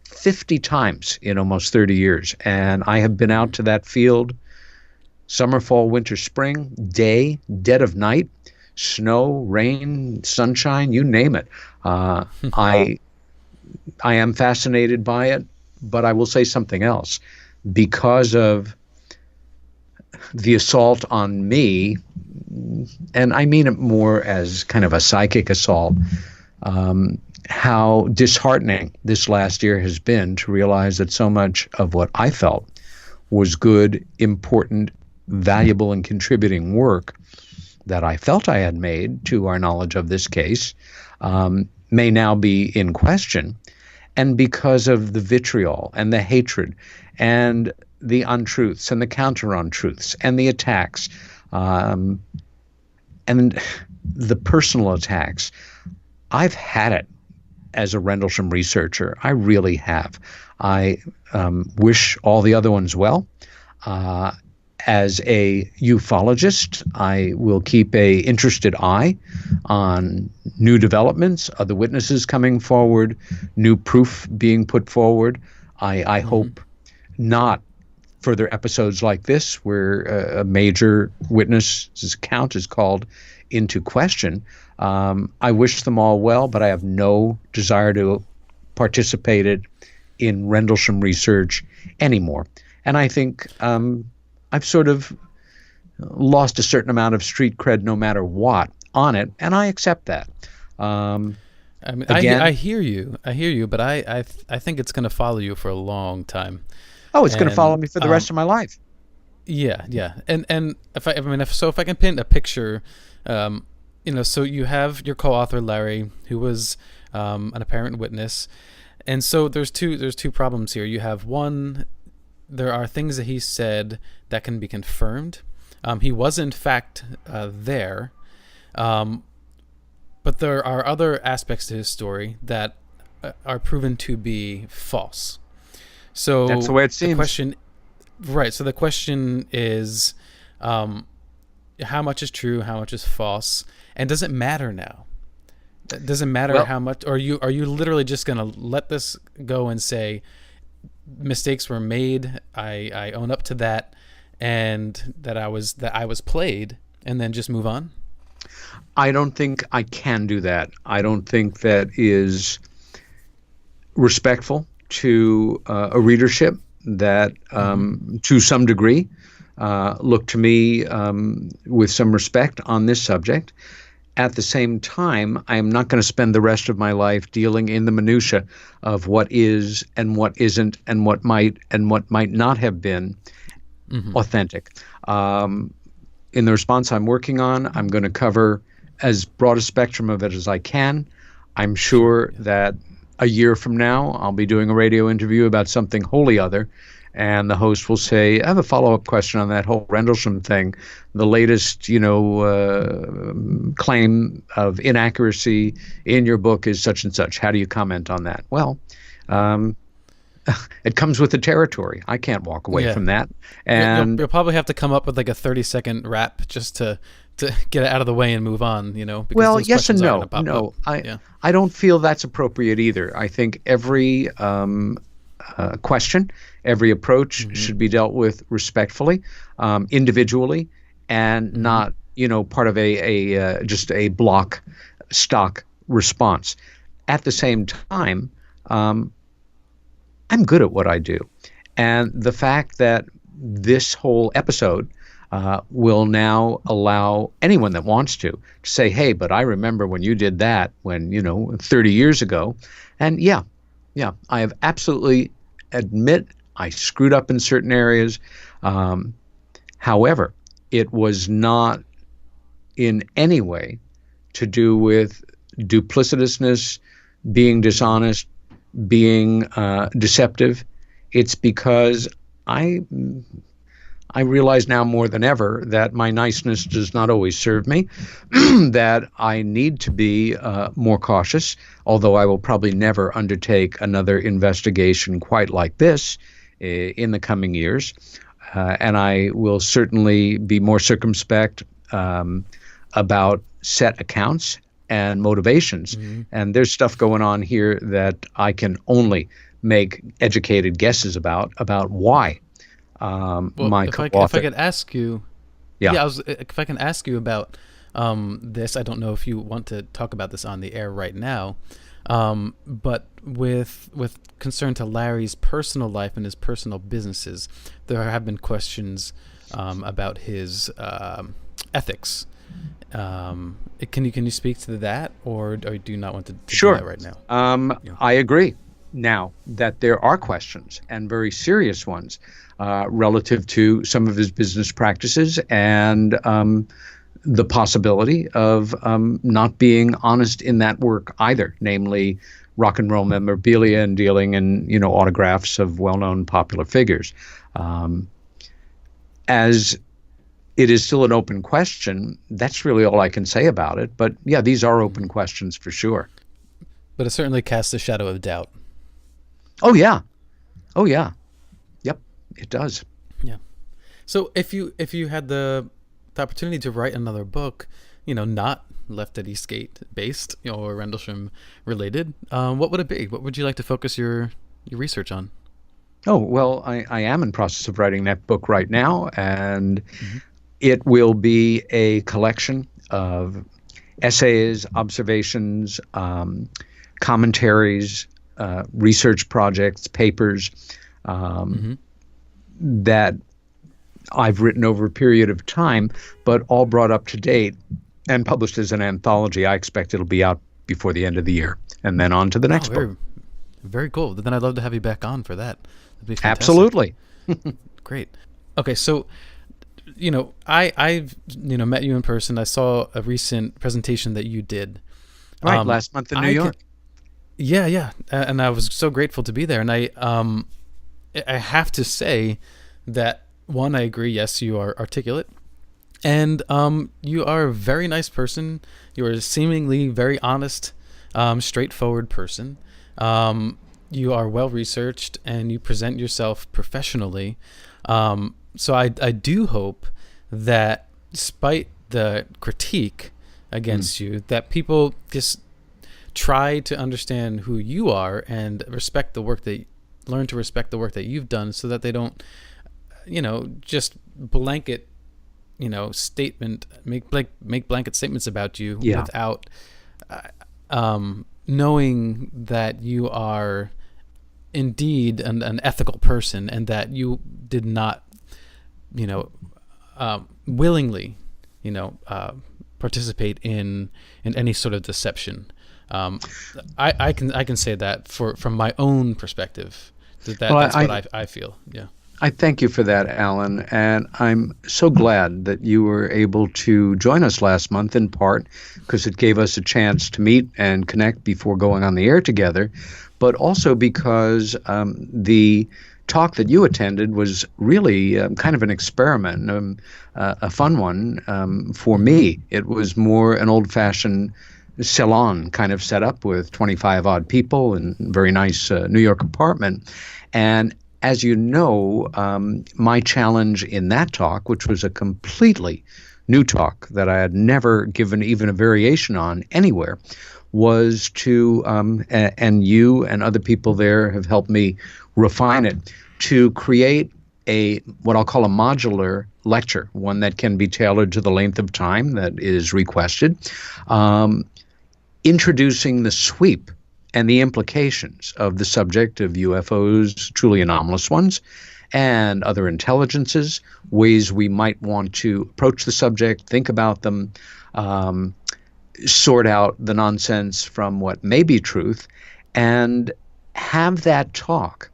50 times in almost 30 years. And I have been out to that field summer, fall, winter, spring, day, dead of night, snow, rain, sunshine, you name it. I am fascinated by it, but I will say something else. Because of the assault on me, and I mean it more as kind of a psychic assault, how disheartening this last year has been to realize that so much of what I felt was good, important, valuable, and contributing work that I felt I had made to our knowledge of this case may now be in question. And because of the vitriol and the hatred and the untruths and the counter-untruths and the attacks and the personal attacks, I've had it as a Rendlesham researcher. I really have. I wish all the other ones well. As a ufologist, I will keep a interested eye on new developments, other witnesses coming forward, new proof being put forward. I hope not further episodes like this where a major witness's account is called into question. I wish them all well, but I have no desire to participate in Rendlesham research anymore. And I think I've sort of lost a certain amount of street cred no matter what on it, and I accept that. I mean, again, I hear you, but I think it's going to follow you for a long time. Oh, it's going to follow me for the rest of my life. Yeah. And if I can paint a picture, so you have your co-author Larry, who was an apparent witness, and so there's two problems here. You have one, there are things that he said that can be confirmed. He was in fact there, but there are other aspects to his story that are proven to be false. So that's the way it seems. So the question is, how much is true, how much is false, and does it matter now? Does it matter how much? Or are you literally just going to let this go and say mistakes were made? I own up to that, and that I was played, and then just move on? I don't think I can do that. I don't think that is respectful to a readership that, to some degree, look to me with some respect on this subject. At the same time, I am not going to spend the rest of my life dealing in the minutia of what is and what isn't and what might not have been authentic. In the response I'm working on, I'm going to cover as broad a spectrum of it as I can. I'm sure that a year from now, I'll be doing a radio interview about something wholly other, and the host will say, I have a follow-up question on that whole Rendlesham thing. The latest, claim of inaccuracy in your book is such and such. How do you comment on that? Well, it comes with the territory. I can't walk away from that. And you'll probably have to come up with like a 30-second rap just to get it out of the way and move on, because yes and no. No, I don't feel that's appropriate either. I think every question, every approach should be dealt with respectfully, individually, and not, part of a just a block stock response. At the same time, I'm good at what I do. And the fact that this whole episode will now allow anyone that wants to say, hey, but I remember when you did that when, 30 years ago. And yeah, I have absolutely admit I screwed up in certain areas. However, it was not in any way to do with duplicitousness, being dishonest, being deceptive. It's because I realize now more than ever that my niceness does not always serve me, that I need to be more cautious, although I will probably never undertake another investigation quite like this in the coming years. And I will certainly be more circumspect about set accounts and motivations. And there's stuff going on here that I can only make educated guesses about why. My co-author. If I could ask you, if I can ask you about this, I don't know if you want to talk about this on the air right now, but with concern to Larry's personal life and his personal businesses, there have been questions about his ethics. Can you speak to that, or do you not want to do that right now? I agree now that there are questions, and very serious ones, relative to some of his business practices and the possibility of not being honest in that work either, namely rock and roll memorabilia and dealing in autographs of well-known popular figures. As it is still an open question, that's really all I can say about it. But yeah, these are open questions for sure. But it certainly casts a shadow of doubt. Oh yeah. Yep, it does. Yeah. So if you had the opportunity to write another book, not Left at Eastgate based, or Rendlesham related, what would it be? What would you like to focus your research on? Oh, well, I am in process of writing that book right now, and it will be a collection of essays, observations, commentaries, research projects, papers that I've written over a period of time, but all brought up to date and published as an anthology. I expect it'll be out before the end of the year, and then on to the next book. Very cool. Then I'd love to have you back on for that. That'd be fantastic. Absolutely. Great. Okay, so I've met you in person. I saw a recent presentation that you did. Right, last month in New York. Yeah, and I was so grateful to be there. And I have to say that, one, I agree. Yes, you are articulate, and you are a very nice person. You are a seemingly very honest, straightforward person. You are well researched, and you present yourself professionally. So I do hope that, despite the critique against you, that people just try to understand who you are and learn to respect the work that you've done, so that they don't, just blanket, make blanket statements about you without knowing that you are indeed an ethical person, and that you did not, willingly, participate in any sort of deception. I can say that from my own perspective. That's what I feel. Yeah. I thank you for that, Alan, and I'm so glad that you were able to join us last month, in part because it gave us a chance to meet and connect before going on the air together, but also because the talk that you attended was really kind of an experiment, a fun one for me. It was more an old-fashioned salon kind of setup with 25-odd people in a very nice New York apartment. And as you know, my challenge in that talk, which was a completely new talk that I had never given even a variation on anywhere, was to, and you and other people there have helped me refine it, to create what I'll call a modular lecture, one that can be tailored to the length of time that is requested, introducing the sweep and the implications of the subject of UFOs, truly anomalous ones, and other intelligences, ways we might want to approach the subject, think about them, sort out the nonsense from what may be truth, and have that talk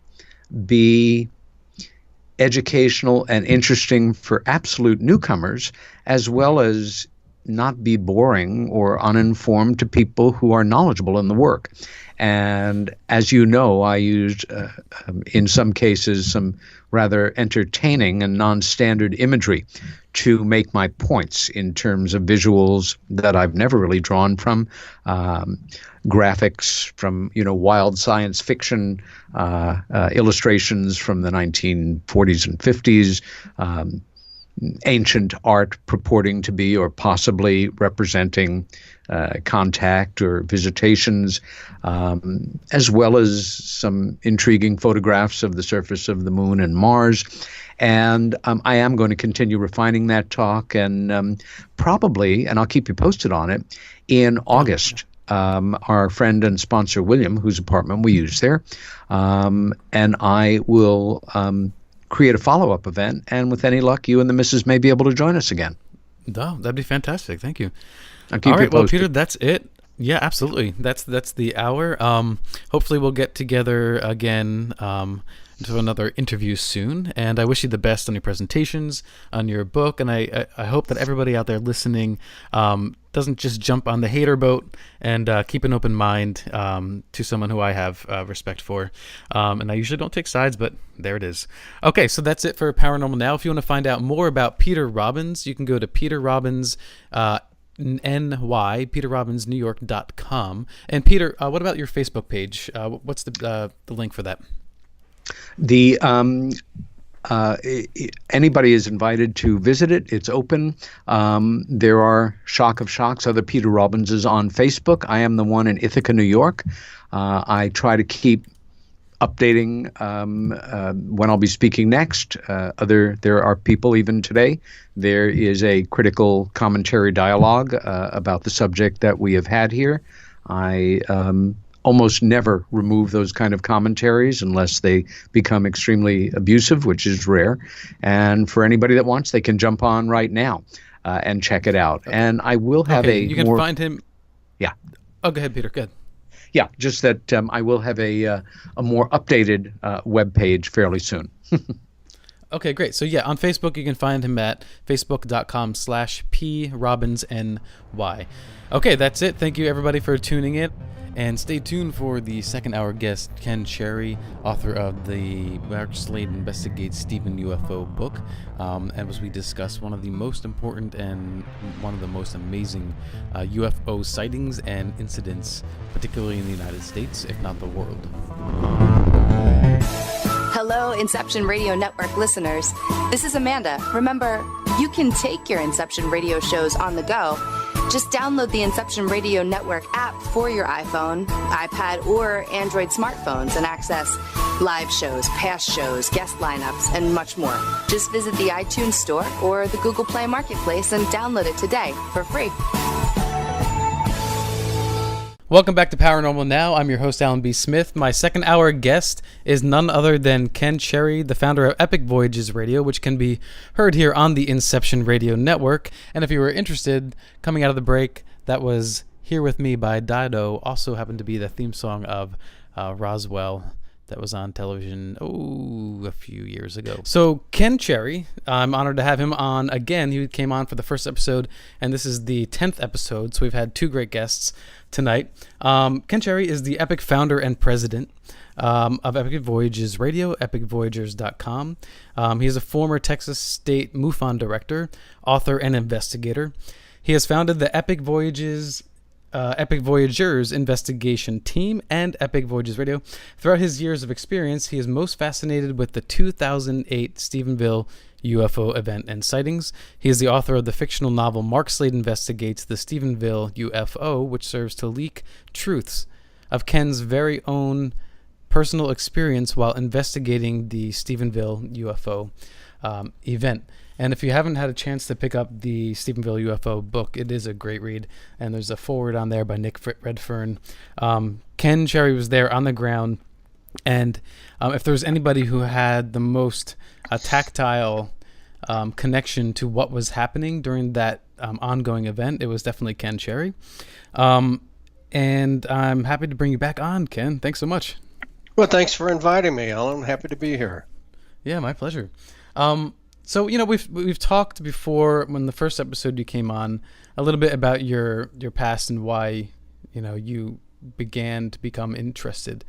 be educational and interesting for absolute newcomers, as well as not be boring or uninformed to people who are knowledgeable in the work. And as you know, I used, in some cases, some rather entertaining and non-standard imagery to make my points in terms of visuals that I've never really drawn from, graphics from, wild science fiction, illustrations from the 1940s and 50s, ancient art purporting to be or possibly representing contact or visitations, as well as some intriguing photographs of the surface of the moon and Mars. And I am going to continue refining that talk, and probably, and I'll keep you posted on it, in August. Our friend and sponsor, William, whose apartment we use there, and I will create a follow-up event, and with any luck, you and the missus may be able to join us again. Oh, that'd be fantastic. Thank you. I'll keep you posted. Well, Peter, that's it. Yeah, absolutely. That's the hour. Hopefully we'll get together again to another interview soon, and I wish you the best on your presentations, on your book, and I hope that everybody out there listening doesn't just jump on the hater boat, and keep an open mind to someone who I have respect for. And I usually don't take sides, but there it is. Okay, so that's it for Paranormal Now. If you want to find out more about Peter Robbins, you can go to Peter Robbins NY, peterrobbinsnewyork.com. And Peter, what about your Facebook page? What's the link for that? Anybody is invited to visit it. It's open. There are Shock of Shocks, other Peter Robbinses on Facebook. I am the one in Ithaca, New York. I try to keep updating when I'll be speaking next. There are people even today. There is a critical commentary dialogue about the subject that we have had here. I almost never remove those kind of commentaries unless they become extremely abusive, which is rare. And for anybody that wants, they can jump on right now and check it out. And I will have you can find him. Yeah. Oh, go ahead, Peter. Go ahead. Yeah, just that I will have a more updated web page fairly soon. Okay, great. So yeah, on Facebook you can find him at facebook.com/PRobbinsNY. Okay, that's it. Thank you everybody for tuning in. And stay tuned for the second hour guest, Ken Cherry, author of the Mark Slade Investigates Stephen UFO book. And as we discuss one of the most important and one of the most amazing UFO sightings and incidents, particularly in the United States, if not the world. Hello, Inception Radio Network listeners. This is Amanda. Remember, you can take your Inception Radio shows on the go. Just download the Inception Radio Network app for your iPhone, iPad, or Android smartphones and access live shows, past shows, guest lineups, and much more. Just visit the iTunes Store or the Google Play Marketplace and download it today for free. Welcome back to Paranormal Now. I'm your host, Alan B. Smith. My second hour guest is none other than Ken Cherry, the founder of Epic Voyages Radio, which can be heard here on the Inception Radio Network. And if you were interested, coming out of the break, that was Here With Me by Dido, also happened to be the theme song of Roswell that was on television, a few years ago. So Ken Cherry, I'm honored to have him on again. He came on for the first episode, and this is the 10th episode, so we've had two great guests tonight. Ken Cherry is the Epic founder and president of Epic Voyages Radio, epicvoyagers.com. He is a former Texas State MUFON director, author, and investigator. He has founded the Epic Voyagers Investigation Team and Epic Voyages Radio. Throughout his years of experience, he is most fascinated with the 2008 Stephenville UFO event and sightings. He is the author of the fictional novel Mark Slade Investigates the Stephenville UFO, which serves to leak truths of Ken's very own personal experience while investigating the Stephenville UFO event. And if you haven't had a chance to pick up the Stephenville UFO book, it is a great read. And there's a foreword on there by Nick Redfern. Ken Cherry was there on the ground. And if there was anybody who had the most tactile connection to what was happening during that ongoing event, it was definitely Ken Cherry. And I'm happy to bring you back on, Ken. Thanks so much. Well, thanks for inviting me, Alan. I'm happy to be here. Yeah, my pleasure. So, we've talked before when the first episode you came on a little bit about your past and why, you began to become interested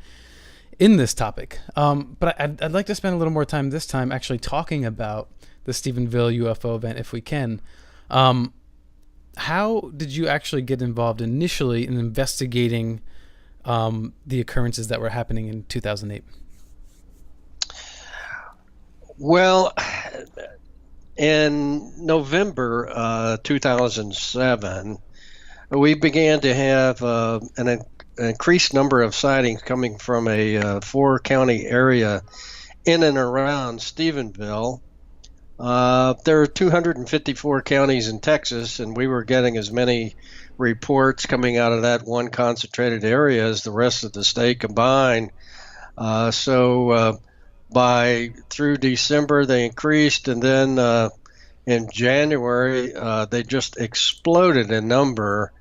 in this topic. But I'd like to spend a little more time this time actually talking about the Stephenville UFO event if we can. How did you actually get involved initially in investigating the occurrences that were happening in 2008? Well, in November 2007, we began to have an increased number of sightings coming from a 4-county area in and around Stephenville. There are 254 counties in Texas, and we were getting as many reports coming out of that one concentrated area as the rest of the state combined. Through December they increased, and then in January they just exploded in number.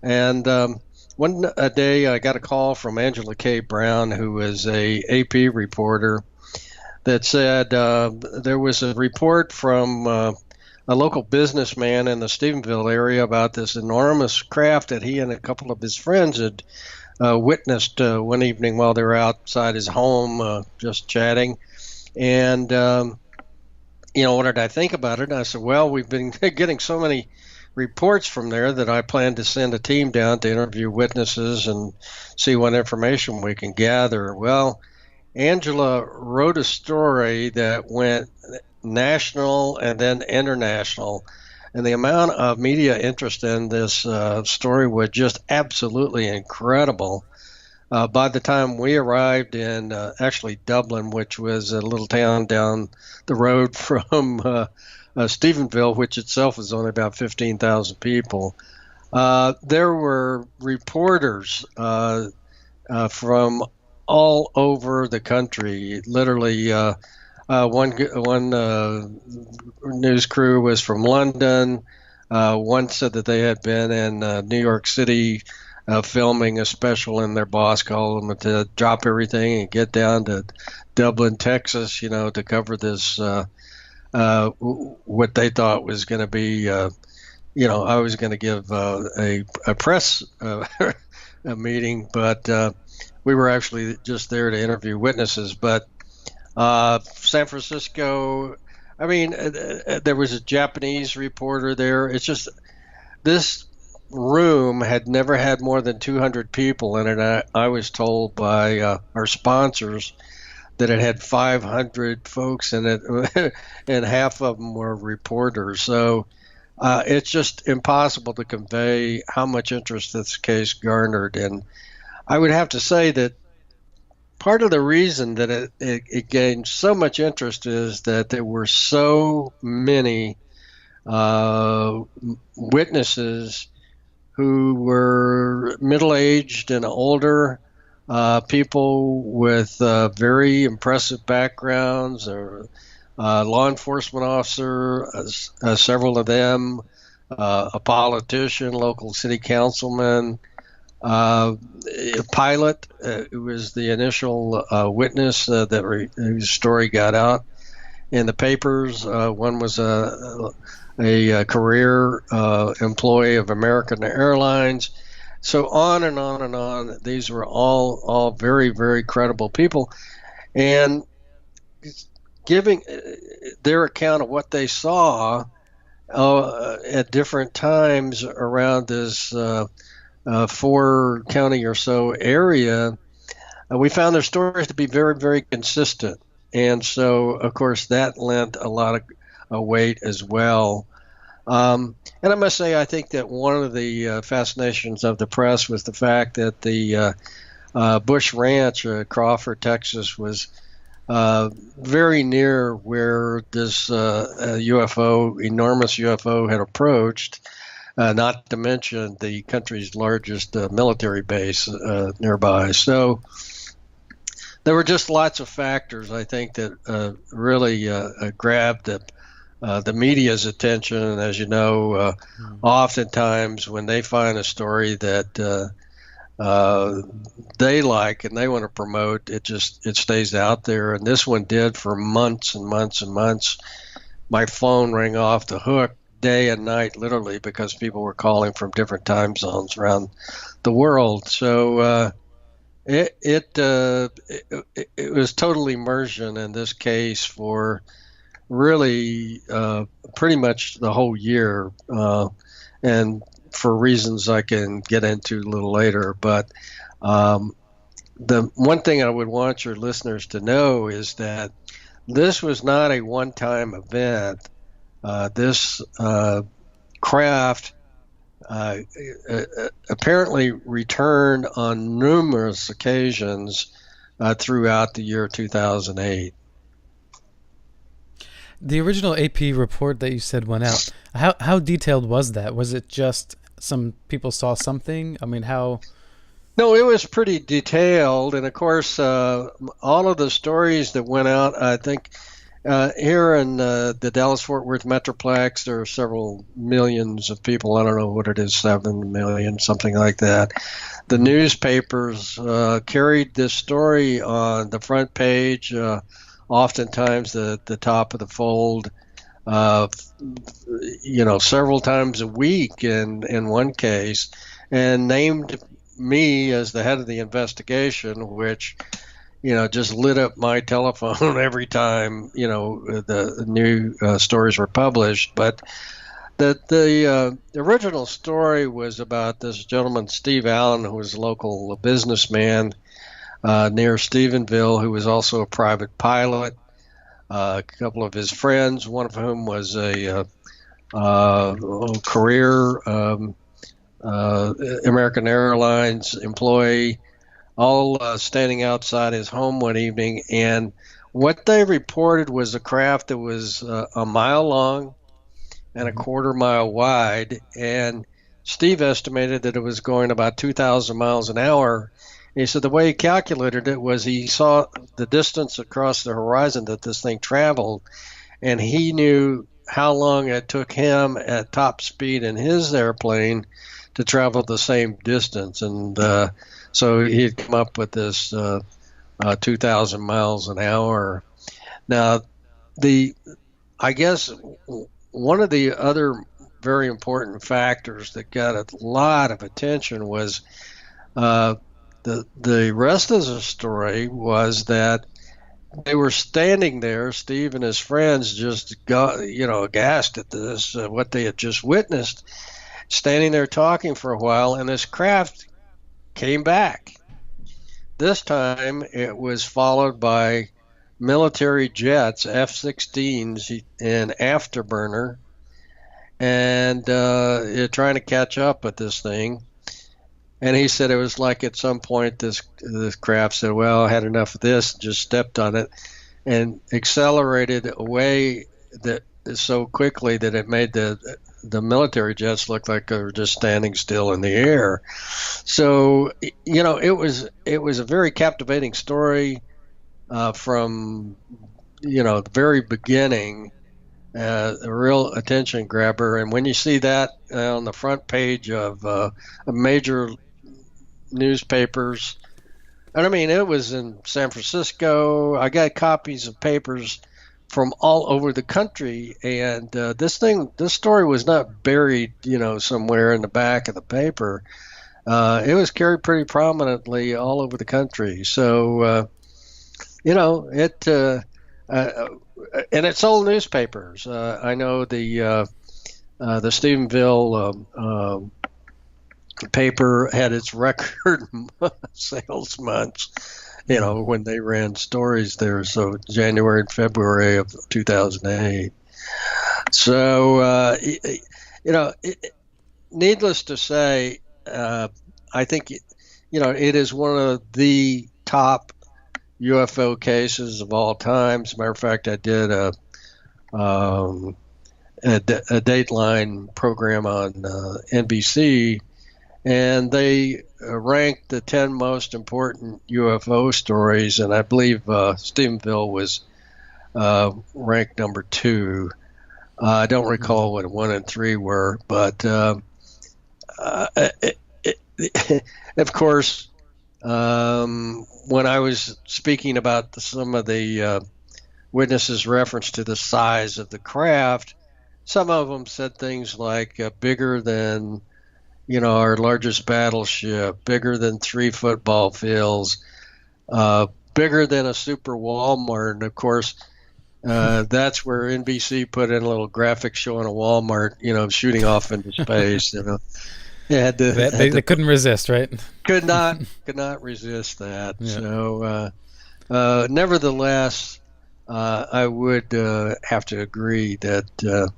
And one day I got a call from Angela K. Brown, who is a AP reporter, that said there was a report from a local businessman in the Stephenville area about this enormous craft that he and a couple of his friends had witnessed one evening while they were outside his home just chatting. And, what did I think about it? And I said, well, we've been getting so many reports from there that I plan to send a team down to interview witnesses and see what information we can gather. Well, Angela wrote a story that went national and then international. And the amount of media interest in this story was just absolutely incredible. By the time we arrived in actually Dublin, which was a little town down the road from Stephenville, which itself was only about 15,000 people, there were reporters from all over the country. Literally, one news crew was from London. One said that they had been in New York City filming a special, and their boss called them to drop everything and get down to Dublin, Texas, to cover this, what they thought was going to be, I was going to give a press a meeting, but we were actually just there to interview witnesses. But San Francisco, there was a Japanese reporter there. It's just this room had never had more than 200 people in it. I was told by our sponsors that it had 500 folks in it, and half of them were reporters. So it's just impossible to convey how much interest this case garnered. And I would have to say that part of the reason that it gained so much interest is that there were so many witnesses who were middle-aged and older, people with very impressive backgrounds, or law enforcement officer, several of them, a politician, local city councilman, a pilot who was the initial witness whose story got out in the papers. One was a career employee of American Airlines. So on and on and on. These were all very, very credible people, and giving their account of what they saw at different times around this 4-county or so area. We found their stories to be very, very consistent, and so of course that lent a lot of weight as well. And I must say, I think that one of the fascinations of the press was the fact that the Bush Ranch, Crawford, Texas, was very near where this enormous UFO had approached, not to mention the country's largest military base nearby. So there were just lots of factors, I think, that really grabbed the media's attention. And as you know, oftentimes when they find a story that they like and they want to promote, it stays out there. And this one did for months and months and months. My phone rang off the hook day and night, literally, because people were calling from different time zones around the world. So it was total immersion in this case for really pretty much the whole year, and for reasons I can get into a little later. But the one thing I would want your listeners to know is that this was not a one-time event. This craft apparently returned on numerous occasions throughout the year 2008. The original AP report that you said went out, how detailed was that? Was it just some people saw something? I mean, how? No, it was pretty detailed. And of course, all of the stories that went out, I think here in the Dallas-Fort Worth Metroplex, there are several millions of people. I don't know what it is, 7 million, something like that. The newspapers carried this story on the front page, oftentimes the top of the fold, several times a week in one case, and named me as the head of the investigation, which just lit up my telephone every time the new stories were published. But the original story was about this gentleman, Steve Allen, who was a local businessman near Stephenville, who was also a private pilot. A couple of his friends, one of whom was a career American Airlines employee, all standing outside his home one evening. And what they reported was a craft that was a mile long and a quarter mile wide. And Steve estimated that it was going about 2,000 miles an hour. And he said the way he calculated it was he saw the distance across the horizon that this thing traveled, and he knew how long it took him at top speed in his airplane to travel the same distance, and so he had come up with this 2,000 miles an hour. Now, I guess one of the other very important factors that got a lot of attention was the rest of the story was that they were standing there, Steve and his friends, just got, aghast at this, what they had just witnessed, standing there talking for a while, and this craft came back. This time it was followed by military jets, F-16s, and afterburner, and trying to catch up with this thing. And he said it was like at some point this craft said, well, I had enough of this, just stepped on it and accelerated away that so quickly that it made the military jets look like they were just standing still in the air. So, it was a very captivating story from, the very beginning, a real attention grabber. And when you see that on the front page of a major newspapers, and I mean, it was in San Francisco. I got copies of papers from all over the country, and this story was not buried, somewhere in the back of the paper. It was carried pretty prominently all over the country. So, and it sold newspapers. I know the Stephenville paper had its record sales months, when they ran stories there. So January and February of 2008. So, needless to say, I think, it is one of the top UFO cases of all time. As a matter of fact, I did a Dateline program on NBC, and they ranked the 10 most important UFO stories, and I believe Stephenville was ranked number 2. I don't recall what 1 and 3 were, but of course, when I was speaking about some of the witnesses' reference to the size of the craft, some of them said things like bigger than our largest battleship, bigger than 3 football fields, bigger than a super Walmart. And of course, that's where NBC put in a little graphic showing a Walmart, shooting off into space. They couldn't resist, right? Could not resist that. Yeah. So, nevertheless, I would have to agree that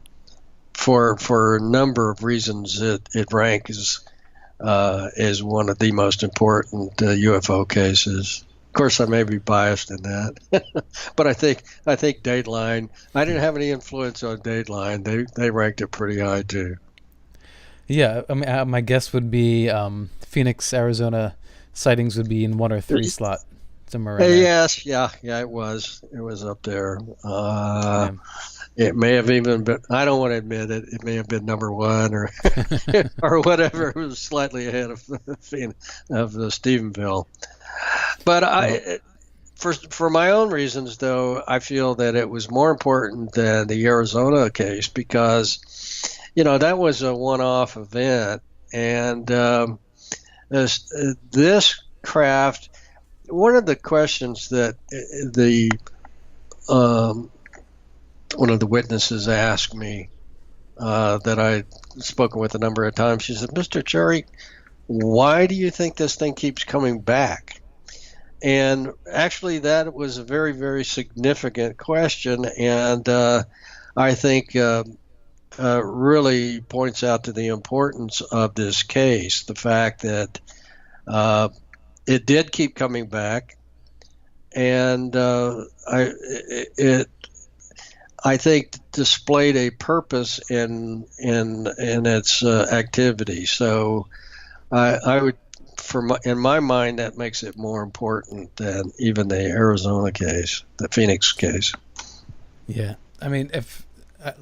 for a number of reasons, it ranks as one of the most important UFO cases. Of course, I may be biased in that, but I think Dateline. I didn't have any influence on Dateline. They ranked it pretty high too. Yeah, I mean, my guess would be Phoenix, Arizona sightings would be in 1 or 3 slot somewhere. Yes, yeah, it was up there. It may have even been. I don't want to admit it. It may have been number 1 or or whatever. It was slightly ahead of the Stephenville. But for my own reasons, though, I feel that it was more important than the Arizona case because, that was a one-off event, and this craft. One of the questions that one of the witnesses asked me that I'd spoken with a number of times, she said, "Mr. Cherry, why do you think this thing keeps coming back?" And actually, that was a very, very significant question, and I think really points out to the importance of this case, the fact that it did keep coming back, and I think displayed a purpose in its activity. So I would, in my mind, that makes it more important than even the Arizona case, the Phoenix case. Yeah, I mean,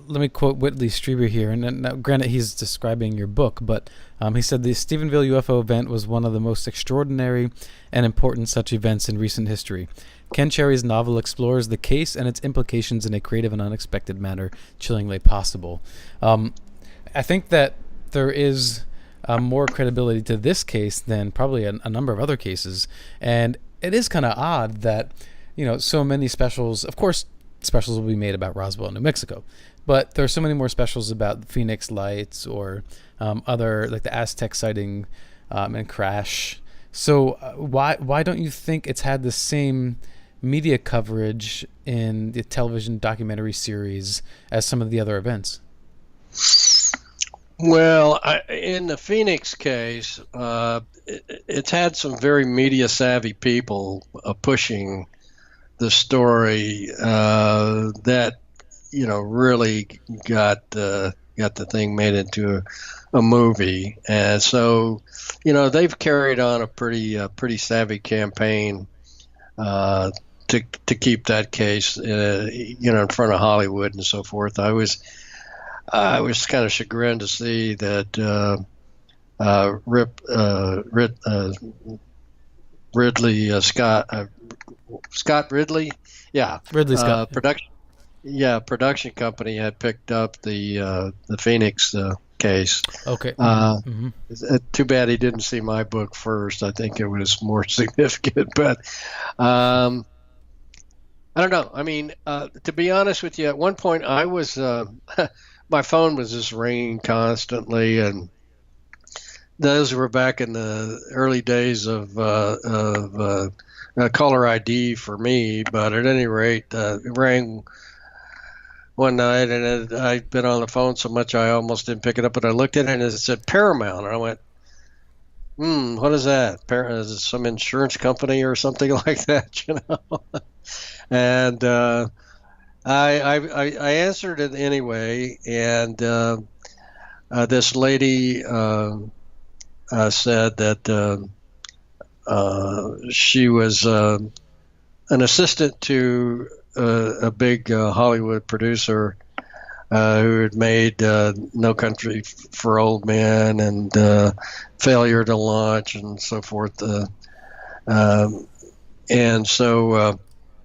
let me quote Whitley Strieber here, and now, granted he's describing your book, but he said the Stephenville UFO event was one of the most extraordinary and important such events in recent history. Ken Cherry's novel explores the case and its implications in a creative and unexpected manner, chillingly possible. I think that there is more credibility to this case than probably a number of other cases, and it is kind of odd that, so many specials, of course, specials will be made about Roswell, New Mexico, but there are so many more specials about Phoenix Lights or other, like the Aztec sighting and crash. So why don't you think it's had the same media coverage in the television documentary series as some of the other events? Well, in the Phoenix case, it's had some very media savvy people pushing the story that really got the thing made into a movie, and so they've carried on a pretty savvy campaign to keep that case in front of Hollywood and so forth. I was kind of chagrined to see that Ridley Scott Ridley, Ridley Scott production company had picked up the Phoenix case. Okay. It's too bad he didn't see my book first. I think it was more significant, but I don't know. I mean, to be honest with you, at one point I was my phone was just ringing constantly, and those were back in the early days of caller ID for me. But at any rate, it rang one night, and I'd been on the phone so much I almost didn't pick it up. But I looked at it, and it said Paramount, and I went, what is that? Is it some insurance company or something like that? And I answered it anyway, and this lady said that she was an assistant to a big Hollywood producer who had made No Country for Old Men and Failure to Launch and so forth. And so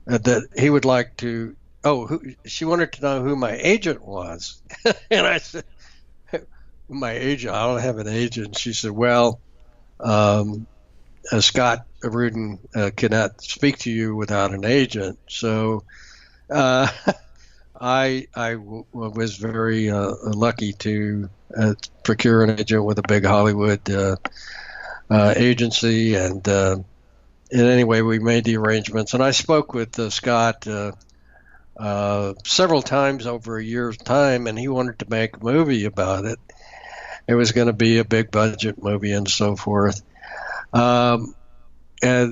that he would like to, she wanted to know who my agent was. And I said, my agent? I don't have an agent. She said, well, Scott Rudin cannot speak to you without an agent. So I was very lucky to procure an agent with a big Hollywood agency, and anyway, we made the arrangements. And I spoke with Scott several times over a year's time, and he wanted to make a movie about it. It was going to be a big budget movie and so forth. And at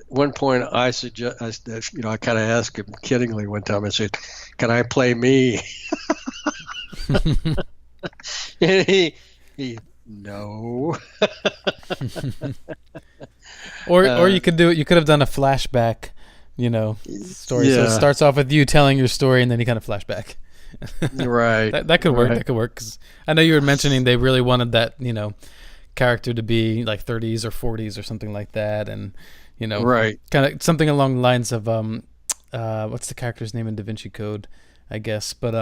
one point, I kind of asked him kiddingly one time. I said, "Can I play me?" And he no. Or you could do it. You could have done a flashback, story. Yeah. So it starts off with you telling your story, and then you kind of flashback. Right. That could work. Right. That could work. 'Cause I know you were mentioning they really wanted that, character to be like 30s or 40s or something like that, and right, kind of something along the lines of what's the character's name in Da Vinci Code, I guess. But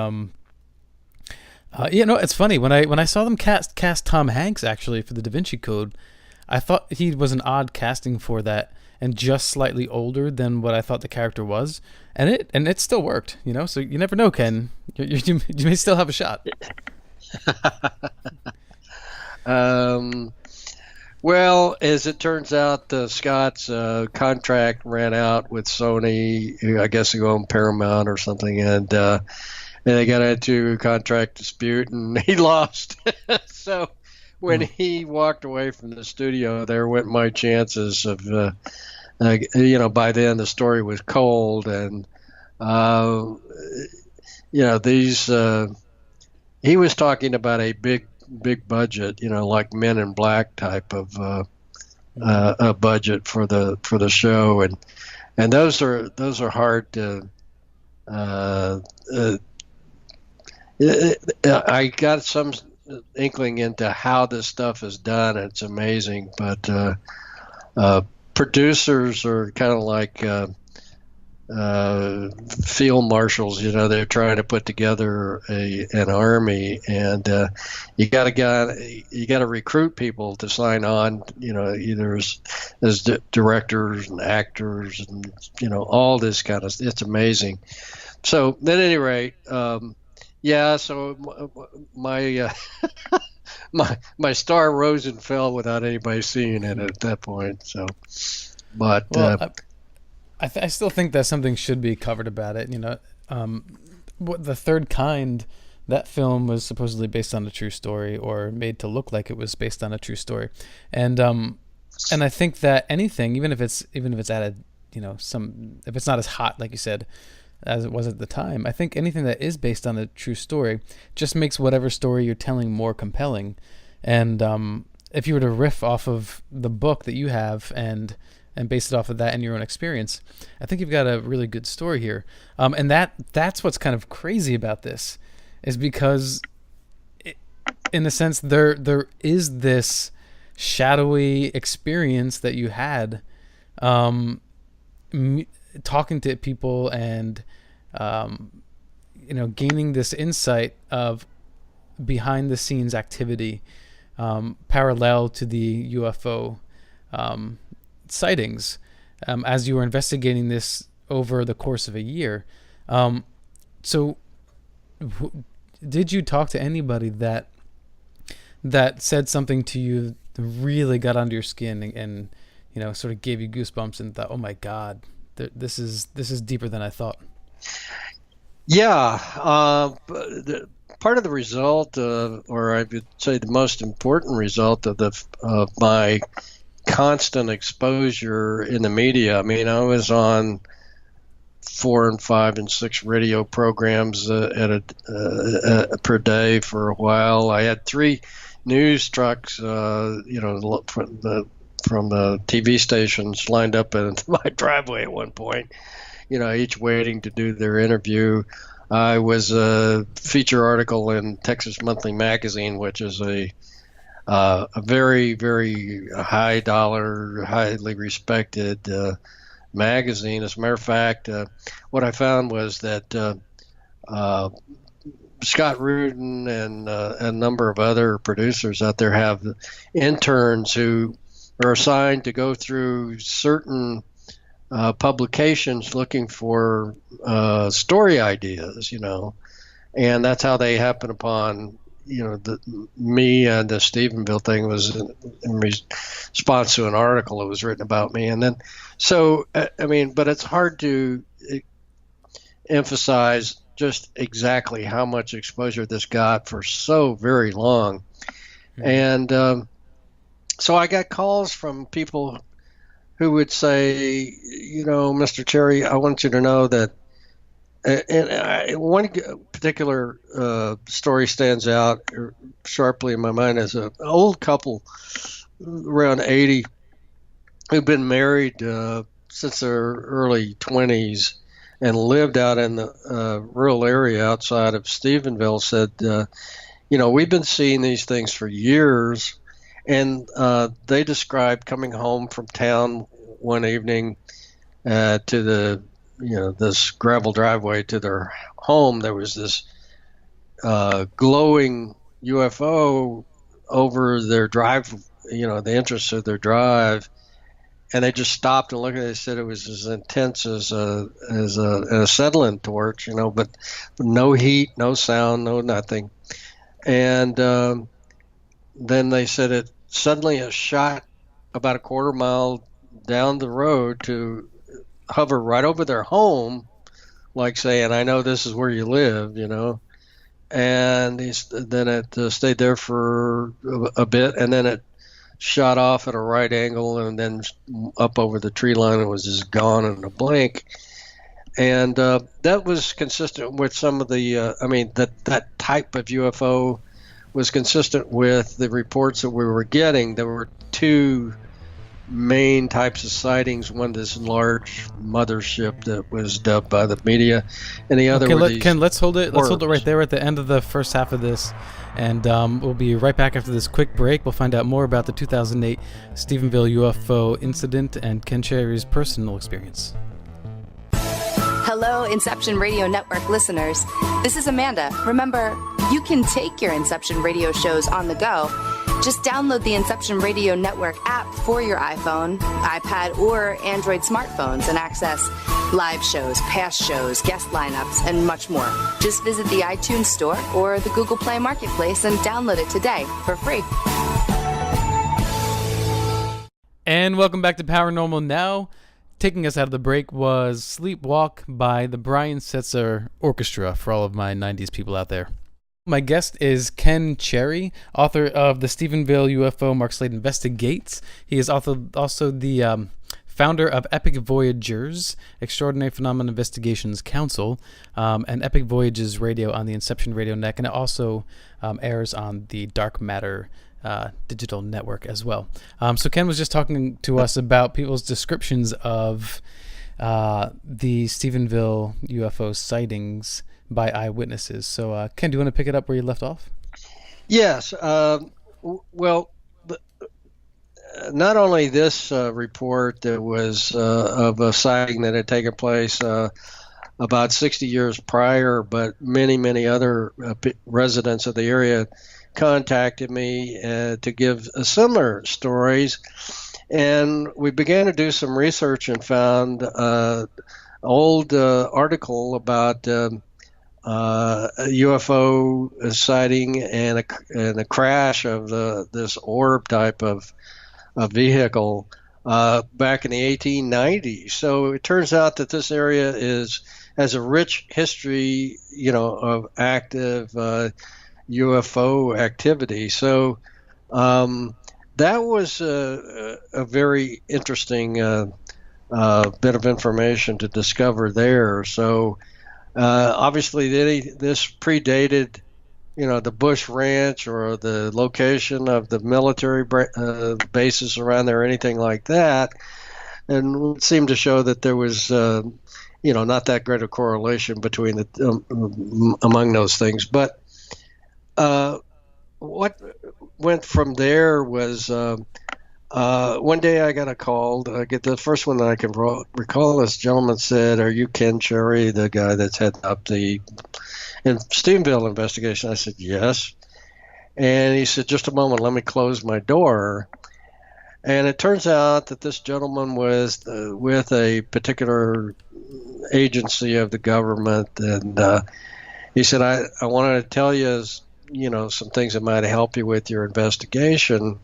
it's funny when I saw them cast Tom Hanks actually for the Da Vinci Code, I thought he was an odd casting for that, and just slightly older than what I thought the character was, and it still worked, So you never know, Ken. You may still have a shot. Well, as it turns out, Scott's contract ran out with Sony, who I guess who owned Paramount or something, and they got into a contract dispute, and he lost. So when he walked away from the studio, there went my chances of, by then the story was cold, and these. He was talking about a big budget, like Men in Black type of a budget for the show, and those are hard to I got some inkling into how this stuff is done. It's amazing, but producers are kind of like field marshals. They're trying to put together an army, and you got to recruit people to sign on. Either as directors and actors, and all this kind of. It's amazing. So at any rate. Yeah, so my my star rose and fell without anybody seeing it at that point. So, but I still think that something should be covered about it. What The Third Kind, that film was supposedly based on a true story, or made to look like it was based on a true story, and I think that anything, even if it's at a if it's not as hot like you said as it was at the time, I think anything that is based on a true story just makes whatever story you're telling more compelling. And if you were to riff off of the book that you have and base it off of that and your own experience, I think you've got a really good story here. And that's what's kind of crazy about this, is because in a sense there is this shadowy experience that you had talking to people and gaining this insight of behind the scenes activity parallel to the UFO sightings as you were investigating this over the course of a year. So did you talk to anybody that said something to you that really got under your skin and sort of gave you goosebumps and thought, oh my God, this is deeper than I thought? Yeah, part of the result, or I would say the most important result of my constant exposure in the media. I mean, I was on 4 and 5 and 6 radio programs per day for a while. I had 3 news trucks, from the TV stations lined up in my driveway at one point, each waiting to do their interview. I was a feature article in Texas Monthly Magazine, which is a very, very high dollar, highly respected magazine. As a matter of fact, what I found was that Scott Rudin and a number of other producers out there have interns who are assigned to go through certain publications looking for story ideas, and that's how they happen upon, me and the Stephenville thing was in response to an article that was written about me. And then, but it's hard to emphasize just exactly how much exposure this got for so very long. Mm-hmm. And so I got calls from people who would say, Mr. Cherry, I want you to know that, one particular story stands out sharply in my mind as an old couple around 80 who'd been married since their early 20s and lived out in the rural area outside of Stephenville, said, we've been seeing these things for years. And they described coming home from town one evening to the, this gravel driveway to their home. There was this glowing UFO over their drive, the entrance of their drive. And they just stopped and looked at it. They said it was as intense as a acetylene torch, but no heat, no sound, no nothing. And then they said it suddenly shot about a quarter mile down the road to hover right over their home, like saying, I know this is where you live, And then it stayed there for a bit, and then it shot off at a right angle and then up over the tree line and was just gone in a blink. And that was consistent with some of the, that type of UFO was consistent with the reports that we were getting. There were 2 main types of sightings. One, this large mothership that was dubbed by the media, and the other were these Ken, let's hold it. Let's hold it orbs. right there at the end of the first half of this, and we'll be right back after this quick break. We'll find out more about the 2008 Stephenville UFO incident and Ken Cherry's personal experience. Hello, Inception Radio Network listeners. This is Amanda. Remember, you can take your Inception radio shows on the go. Just download the Inception Radio Network app for your iPhone, iPad, or Android smartphones and access live shows, past shows, guest lineups, and much more. Just visit the iTunes Store or the Google Play Marketplace and download it today for free. And welcome back to Paranormal Now. Taking us out of the break was Sleepwalk by the Brian Setzer Orchestra for all of my 90s people out there. My guest is Ken Cherry, author of the Stephenville UFO Mark Slade Investigates. He is also the founder of Epic Voyagers, Extraordinary Phenomena Investigations Council, and Epic Voyages Radio on the Inception Radio Network, and it also airs on the Dark Matter digital network as well. So Ken was just talking to us about people's descriptions of the Stephenville UFO sightings by eyewitnesses. So Ken, do you want to pick it up where you left off? Yes. Well, not only this report that was of a sighting that had taken place about 60 years prior, but many other residents of the area contacted me to give similar stories, and we began to do some research and found an old article about a UFO sighting and a crash of this orb type of vehicle back in the 1890s. So it turns out that this area has a rich history, of active UFO activity. So that was a very interesting bit of information to discover there. So obviously this predated, the Bush Ranch or the location of the military bases around there or anything like that, and it seemed to show that there was not that great a correlation between among those things. But what went from there was one day I got a call. The first one that I can recall. This gentleman said, "Are you Ken Cherry, the guy that's heading up the Stephenville investigation?" I said, "Yes." And he said, "Just a moment, let me close my door." And it turns out that this gentleman was with a particular agency of the government, and he said, I wanted to tell you, some things that might help you with your investigation."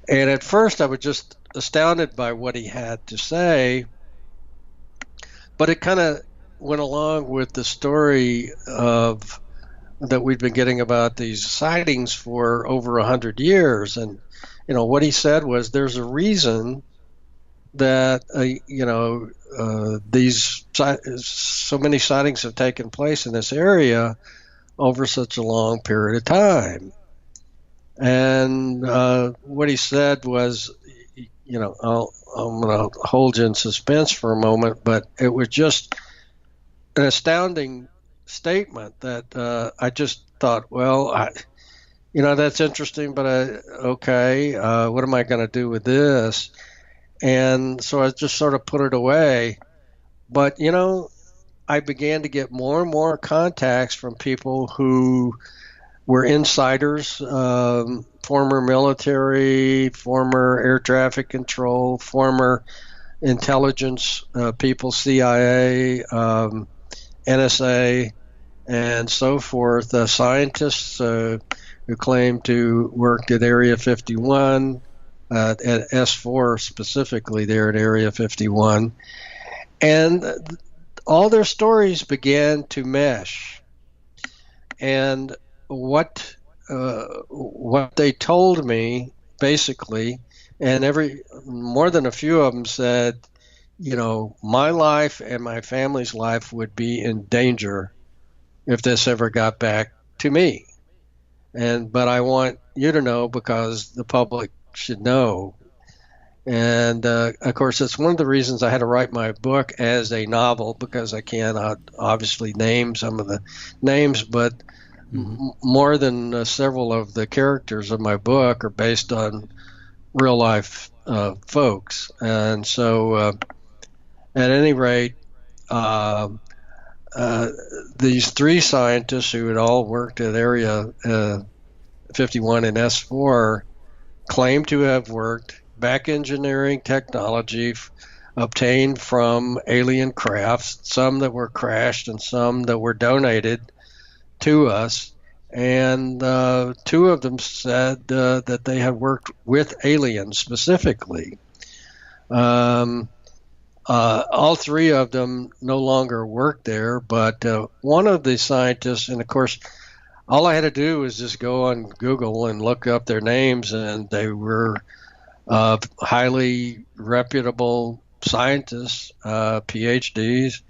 And at first I was just astounded by what he had to say, but it kind of went along with the story that we've been getting about these sightings for over 100 years. And, what he said was there's a reason that, these so many sightings have taken place in this area over such a long period of time. And what he said was, I'm going to hold you in suspense for a moment, but it was just an astounding statement that I just thought, well, that's interesting, but okay, what am I going to do with this? And so I just sort of put it away. But, I began to get more and more contacts from people who were insiders, former military, former air traffic control, former intelligence people, CIA, NSA, and so forth, scientists who claim to work at Area 51, at S4 specifically there at Area 51. And all their stories began to mesh. And what they told me basically, and more than a few of them said, my life and my family's life would be in danger if this ever got back to me. But I want you to know because the public should know. And of course, that's one of the reasons I had to write my book as a novel, because I cannot obviously name some of the names, but more than several of the characters of my book are based on real life folks. And so, at any rate, these three scientists who had all worked at Area 51 and S4 claimed to have worked back engineering technology obtained from alien crafts, some that were crashed and some that were donated to us. And two of them said that they had worked with aliens specifically. All three of them no longer work there, but one of the scientists, and of course, all I had to do was just go on Google and look up their names, and they were highly reputable scientists, PhDs.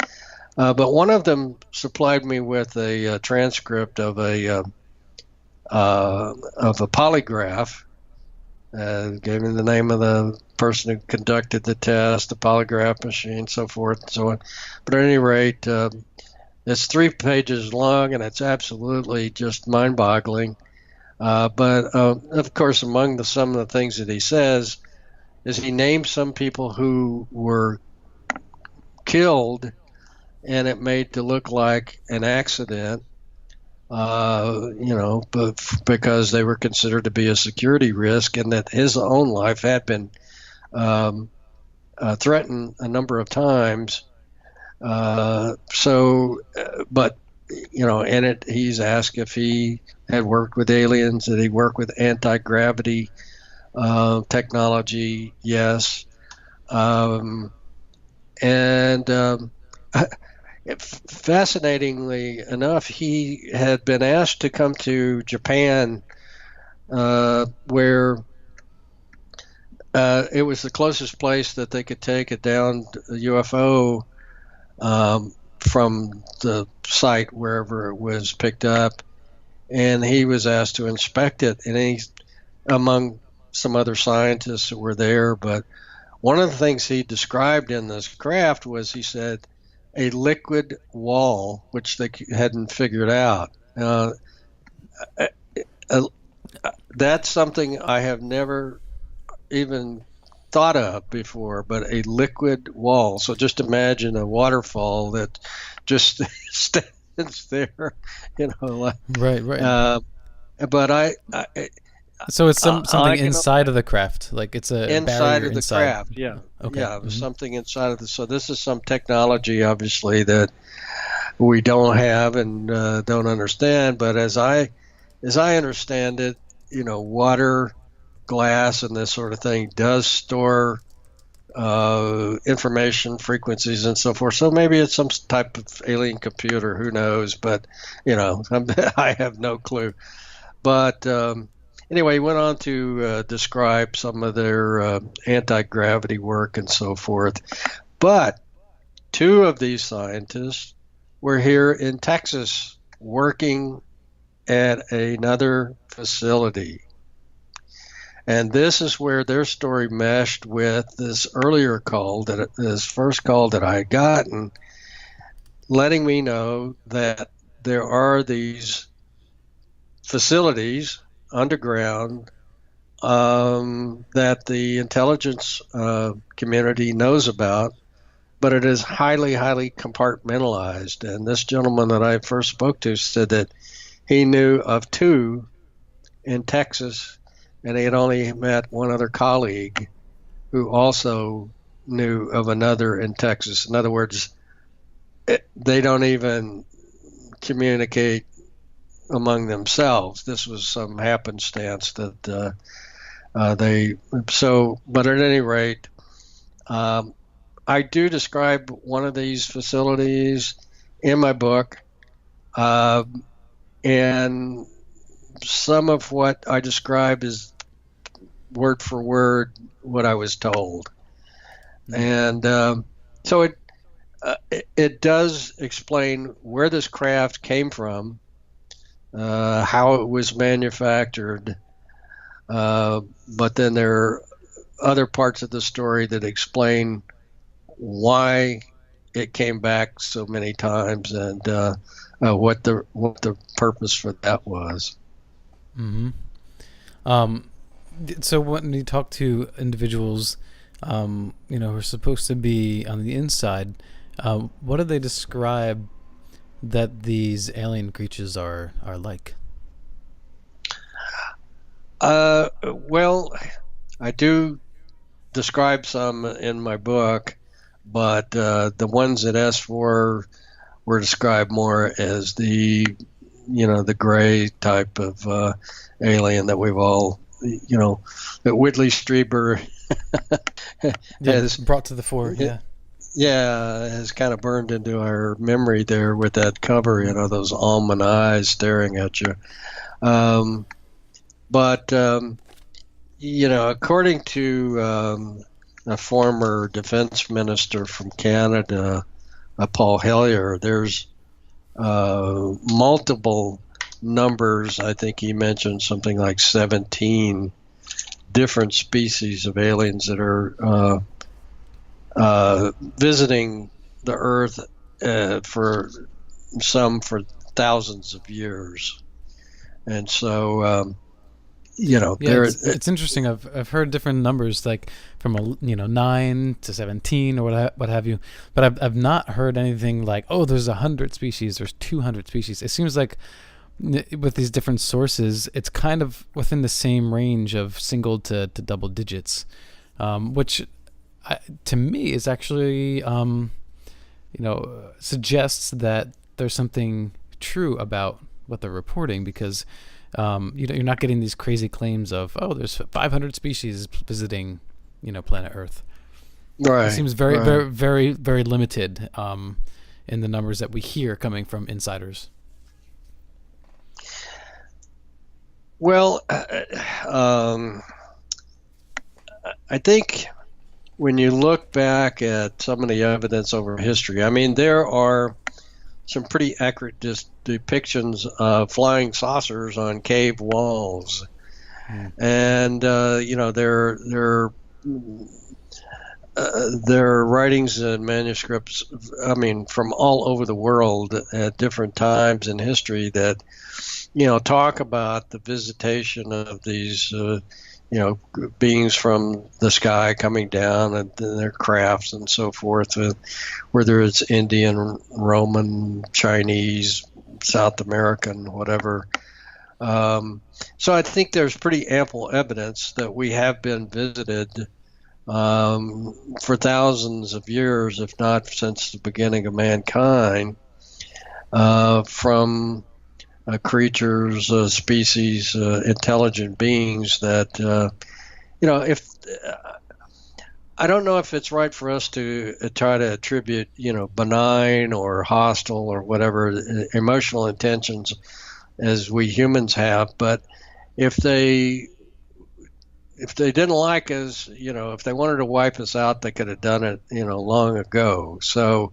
But one of them supplied me with a transcript of a polygraph. Gave me the name of the person who conducted the test, the polygraph machine, so forth and so on. But at any rate, it's 3 pages long, and it's absolutely just mind-boggling. But of course, among some of the things that he says is he names some people who were killed, and it made to look like an accident. Because they were considered to be a security risk, and that his own life had been threatened a number of times. But in it, he's asked if he had worked with aliens, did he work with anti-gravity technology? Yes. Fascinatingly enough, he had been asked to come to Japan, where it was the closest place that they could take a downed UFO from the site wherever it was picked up, and he was asked to inspect it, and he, among some other scientists that were there. But one of the things he described in this craft was, he said, a liquid wall, which they hadn't figured out. That's something I have never even thought of before, but a liquid wall. So just imagine a waterfall that just stands there, Right. But so it's something inside of the craft, like it's a inside barrier of the inside. craft. Yeah. Okay. Yeah. Something inside of the. So this is some technology, obviously, that we don't have and don't understand. But as I understand it, water, glass, and this sort of thing does store information, frequencies, and so forth. So maybe it's some type of alien computer. Who knows? But I have no clue. But anyway, he went on to describe some of their anti-gravity work and so forth. But two of these scientists were here in Texas working at another facility. And this is where their story meshed with this earlier call, this first call that I had gotten, letting me know that there are these facilities underground that the intelligence community knows about, but it is highly, highly compartmentalized. And this gentleman that I first spoke to said that he knew of two in Texas, and he had only met one other colleague who also knew of another in Texas. In other words, they don't even communicate among themselves. This was some happenstance that but at any rate, I do describe one of these facilities in my book, and some of what I describe is word for word what I was told. And so it does explain where this craft came from, how it was manufactured, but then there are other parts of the story that explain why it came back so many times and what the purpose for that was. Mm-hmm. So when you talk to individuals, who are supposed to be on the inside, what do they describe that these alien creatures are like? Well, I do describe some in my book, but the ones at S4 were described more as the gray type of alien that we've all, that Whitley Strieber has brought to the fore. Has kind of burned into our memory there with that cover, those almond eyes staring at you. But according to a former defense minister from Canada, Paul Hellyer, there's multiple numbers. I think he mentioned something like 17 different species of aliens that are visiting the Earth for thousands of years. And so it's interesting. I've heard different numbers, like from 9 to 17 or what have you, but I've not heard anything like, oh, there's 100 species, there's 200 species. It seems like with these different sources, it's kind of within the same range of single to double digits, which to me is actually suggests that there's something true about what they're reporting, because you're not getting these crazy claims of, oh, there's 500 species visiting, planet Earth. Right. It seems very, very, very, very limited in the numbers that we hear coming from insiders. Well, I think when you look back at some of the evidence over history, I mean, there are some pretty accurate depictions of flying saucers on cave walls, and there are writings and manuscripts, I mean, from all over the world at different times in history that talk about the visitation of these beings from the sky coming down and their crafts and so forth, whether it's Indian, Roman, Chinese, South American, whatever. So I think there's pretty ample evidence that we have been visited for thousands of years, if not since the beginning of mankind, from creatures, species, intelligent beings that, if I don't know if it's right for us to try to attribute, benign or hostile or whatever emotional intentions as we humans have, but if they didn't like us, if they wanted to wipe us out, they could have done it, long ago. So,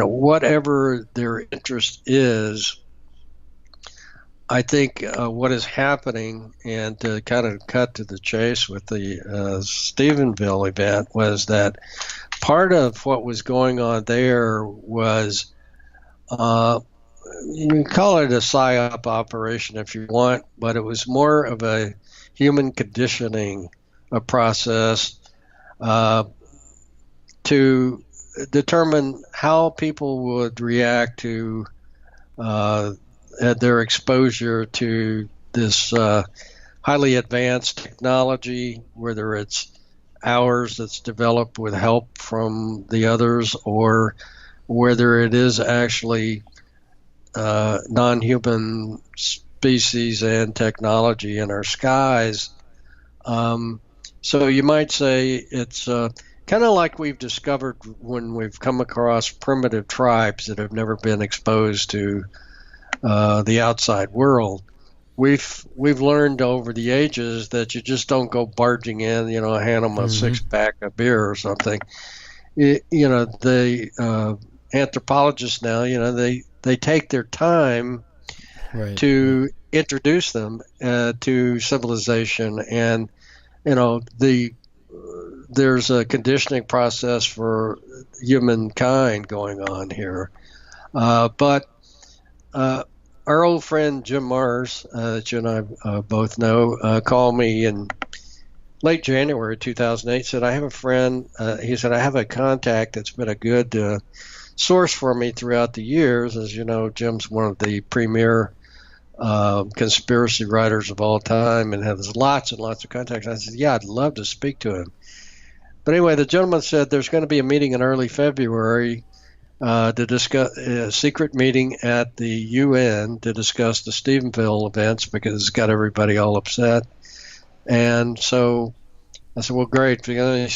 whatever their interest is, I think what is happening, and to kind of cut to the chase with the Stephenville event, was that part of what was going on there was, you can call it a psyop operation if you want, but it was more of a human conditioning process to determine how people would react to their exposure to this highly advanced technology, whether it's ours that's developed with help from the others, or whether it is actually non-human species and technology in our skies. So you might say it's kind of like we've discovered when we've come across primitive tribes that have never been exposed to the outside world. We've learned over the ages that you just don't go barging in, hand them a six-pack of beer or something. The anthropologists now, they take their time to introduce them to civilization. And there's a conditioning process for humankind going on here. But our old friend Jim Mars, that you and I both know, called me in late January 2008, said, I have a friend, he said, I have a contact that's been a good source for me throughout the years. As you know, Jim's one of the premier conspiracy writers of all time and has lots and lots of contacts. I said, yeah, I'd love to speak to him. But anyway, the gentleman said there's going to be a meeting in early February to discuss a secret meeting at the UN to discuss the Stephenville events because it's got everybody all upset. And so I said, well, great. If you got any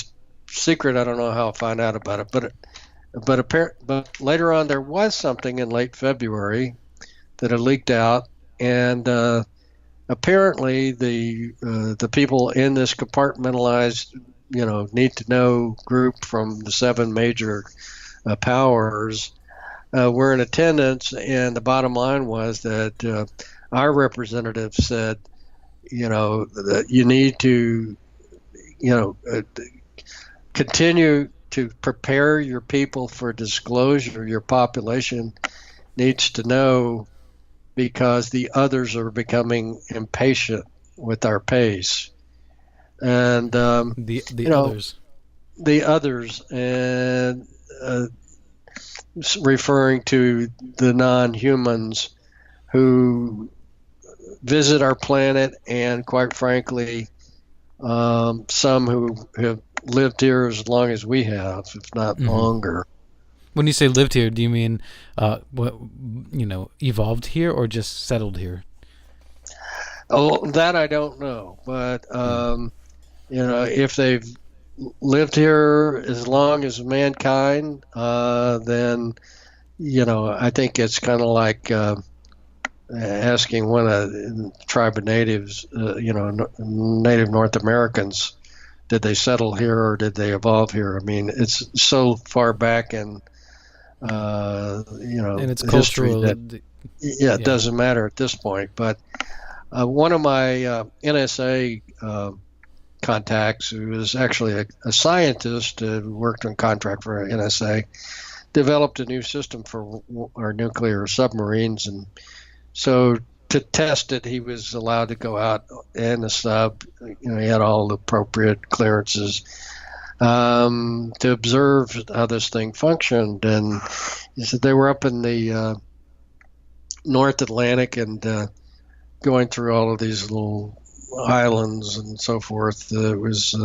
secret, I don't know how I'll find out about it. But later on, there was something in late February that had leaked out, and apparently the people in this compartmentalized, need to know group from the 7 major powers were in attendance, and the bottom line was that our representative said, that you need to, continue to prepare your people for disclosure. Your population needs to know because the others are becoming impatient with our pace. And the others, and referring to the non-humans who visit our planet, and quite frankly, some who have lived here as long as we have, if not longer. When you say lived here, do you mean evolved here or just settled here? Oh, that I don't know, but if they've lived here as long as mankind, then I think it's kind of like asking one of the tribe of natives, Native North Americans, did they settle here or did they evolve here? I mean, it's so far back in, and it's history cultural. That, it doesn't matter at this point. But one of my NSA contacts, who was actually a scientist who worked on contract for NSA, developed a new system for our nuclear submarines, and so to test it, he was allowed to go out in the sub. He had all the appropriate clearances to observe how this thing functioned. And he said they were up in the North Atlantic and going through all of these little islands and so forth. It was,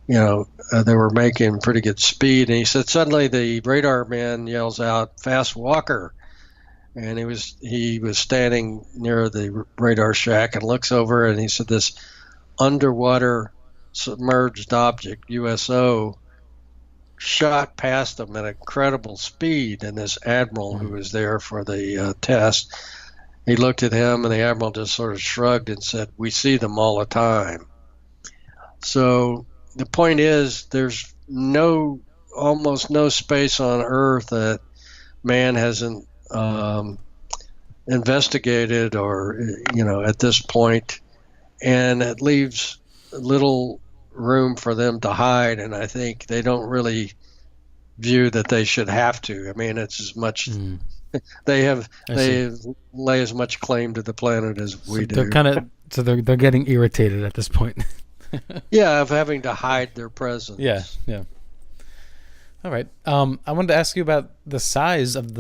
they were making pretty good speed. And he said suddenly the radar man yells out, "Fast Walker." And he was standing near the radar shack and looks over, and he said this underwater submerged object, USO, shot past them at incredible speed. And this admiral who was there for the test, he looked at him, and the admiral just sort of shrugged and said, "We see them all the time." So the point is, there's almost no space on Earth that man hasn't investigated or at this point, and it leaves little room for them to hide. And I think they don't really view that they should have to. I mean, it's as much they lay as much claim to the planet as we do. They're getting irritated at this point. Yeah, of having to hide their presence. Yeah. All right. I wanted to ask you about the size of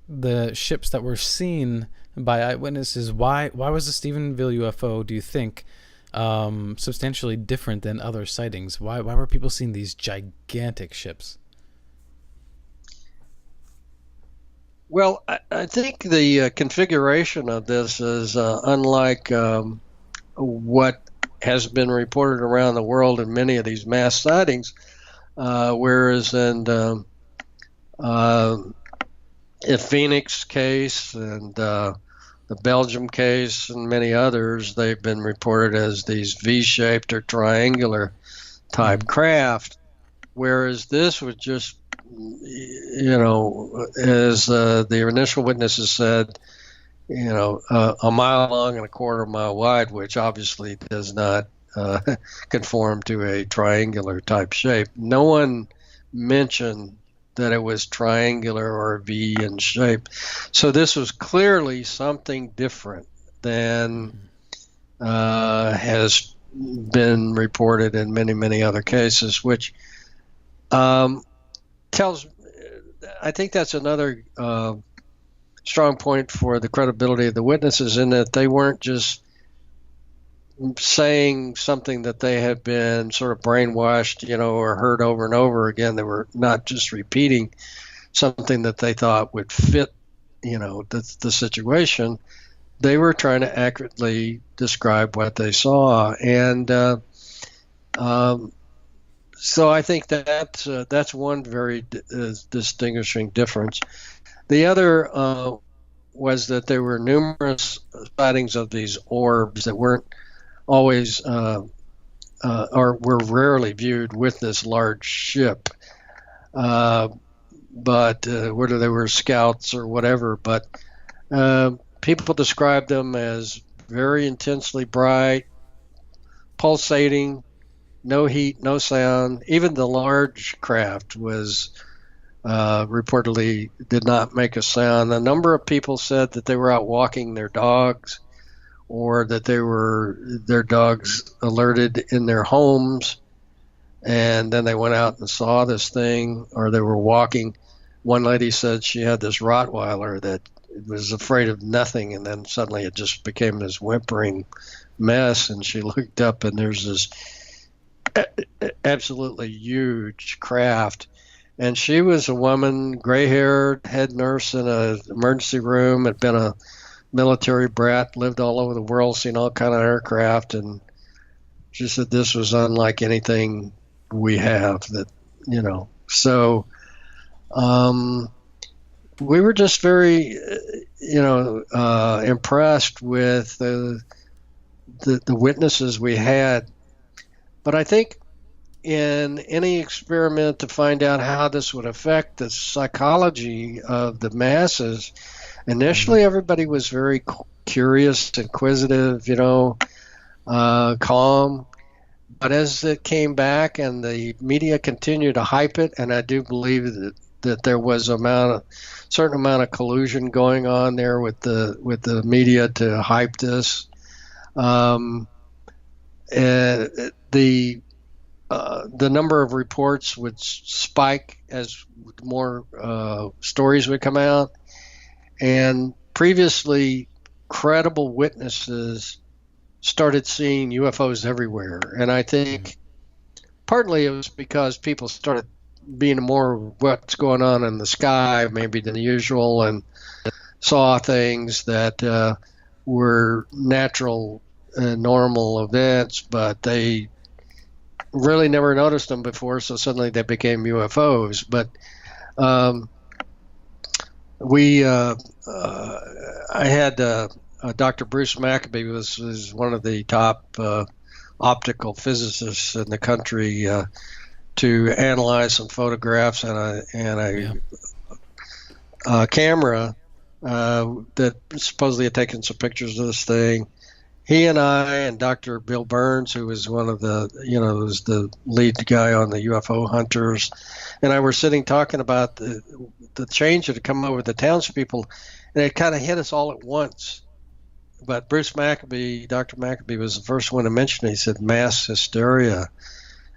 the ships that were seen by eyewitnesses. Why was the Stephenville UFO, do you think, substantially different than other sightings? Why were people seeing these gigantic ships? Well, I think the configuration of this is unlike what has been reported around the world in many of these mass sightings, whereas in the Phoenix case and the Belgium case and many others, they've been reported as these V-shaped or triangular type craft, whereas this was just, as the initial witnesses said, a mile long and a quarter mile wide, which obviously does not conform to a triangular type shape. No one mentioned that it was triangular or V in shape. So this was clearly something different than has been reported in many, many other cases, which tells, I think that's another strong point for the credibility of the witnesses, in that they weren't just saying something that they had been sort of brainwashed, or heard over and over again. They were not just repeating something that they thought would fit, the situation. They were trying to accurately describe what they saw. And so I think that's one very distinguishing difference. The other was that there were numerous sightings of these orbs that weren't always or were rarely viewed with this large ship, but whether they were scouts or whatever. But people described them as very intensely bright, pulsating, no heat, no sound. Even the large craft was reportedly did not make a sound. A number of people said that they were out walking their dogs, or that their dogs alerted in their homes, and then they went out and saw this thing, or they were walking. One lady said she had this Rottweiler that was afraid of nothing, and then suddenly it just became this whimpering mess, and she looked up and there's this absolutely huge craft. And she was a woman, gray-haired, head nurse in an emergency room, had been a military brat, lived all over the world, seen all kind of aircraft, and she said this was unlike anything we have. So we were just very, impressed with the witnesses we had. But I think in any experiment to find out how this would affect the psychology of the masses, initially everybody was very curious, inquisitive, calm. But as it came back and the media continued to hype it, and I do believe that there was a certain amount of collusion going on there with the media to hype this. The number of reports would spike as more stories would come out, and previously credible witnesses started seeing UFOs everywhere. And I think partly it was because people started being more what's going on in the sky maybe than usual, and saw things that were natural and normal events, but they really never noticed them before, so suddenly they became UFOs. But I had Dr. Bruce Maccabee was one of the top optical physicists in the country to analyze some photographs and a camera that supposedly had taken some pictures of this thing. He and I and Dr. Bill Burns, who was one of the, was the lead guy on the UFO Hunters, and I were sitting talking about the change that had come over the townspeople, and it kind of hit us all at once. But Bruce Maccabee, Dr. Maccabee, was the first one to mention it. He said mass hysteria.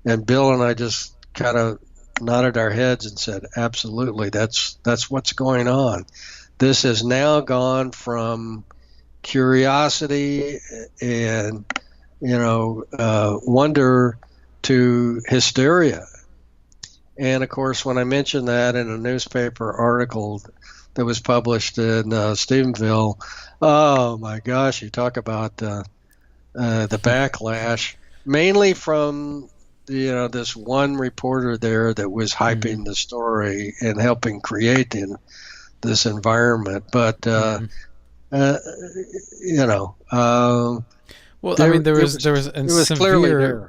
And Bill and I just kind of nodded our heads and said, absolutely, that's what's going on. This has now gone from curiosity and wonder to hysteria. And of course, when I mentioned that in a newspaper article that was published in Stephenville, oh my gosh, you talk about the backlash, mainly from this one reporter there that was hyping the story and helping create this environment. But well, I mean, there was clearly there.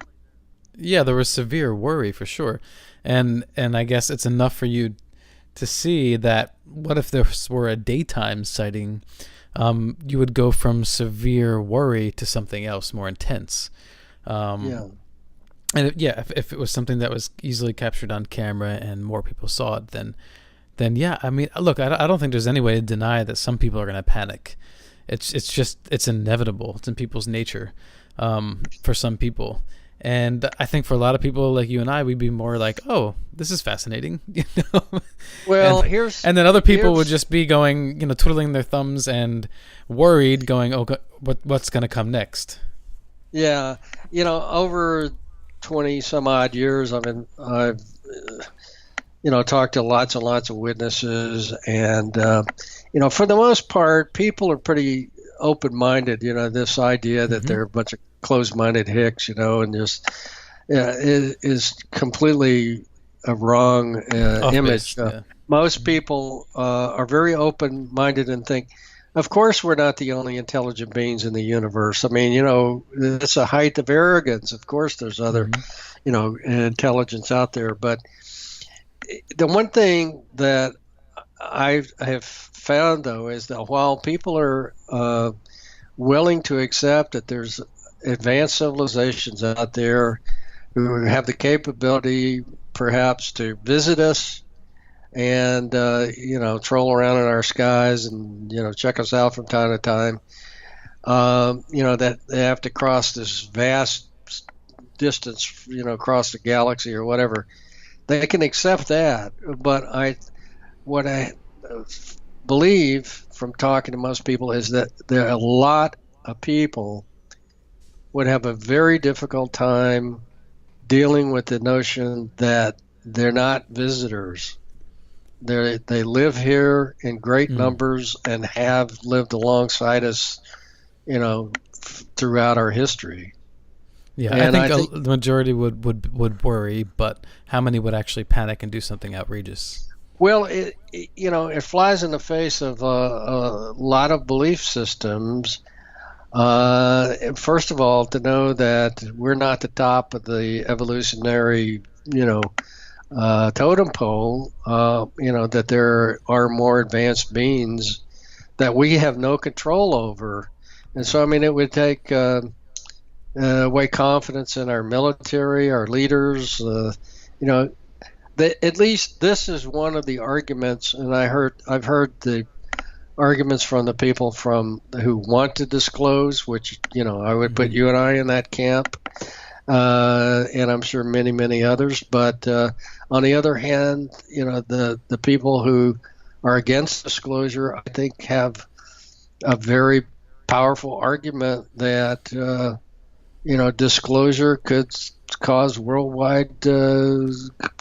Yeah, there was severe worry for sure, and I guess it's enough for you to see that what if this were a daytime sighting, you would go from severe worry to something else more intense. And if it was something that was easily captured on camera and more people saw it, then yeah, I mean, look, I don't think there's any way to deny that some people are going to panic. It's inevitable. It's in people's nature, for some people. And I think for a lot of people like you and I, we'd be more like, "Oh, this is fascinating," you know. Well, and then other people would just be going, twiddling their thumbs and worried, going, "Oh, what's going to come next?" Yeah, over 20 some odd years, I've talked to lots and lots of witnesses, and for the most part, people are pretty open-minded. This idea that they're a bunch of closed-minded hicks, and just it is completely a wrong image. Most people are very open-minded and think, of course, we're not the only intelligent beings in the universe. I mean, it's a height of arrogance. Of course, there's other, intelligence out there. But the one thing that I have found, though, is that while people are willing to accept that there's advanced civilizations out there who have the capability perhaps to visit us and troll around in our skies and check us out from time to time, that they have to cross this vast distance across the galaxy or whatever, they can accept that. But what I believe from talking to most people is that there are a lot of people would have a very difficult time dealing with the notion that they're not visitors. They live here in great numbers and have lived alongside us, throughout our history. Yeah, and I think the majority would worry, but how many would actually panic and do something outrageous? Well, it flies in the face of a lot of belief systems. First of all, to know that we're not the top of the evolutionary, totem pole, that there are more advanced beings that we have no control over. And so, I mean, it would take away confidence in our military, our leaders, at least this is one of the arguments, and I've heard the arguments from the people who want to disclose, which I would put you and I in that camp, and I'm sure many, many others. But on the other hand, the people who are against disclosure, I think, have a very powerful argument that disclosure could cause worldwide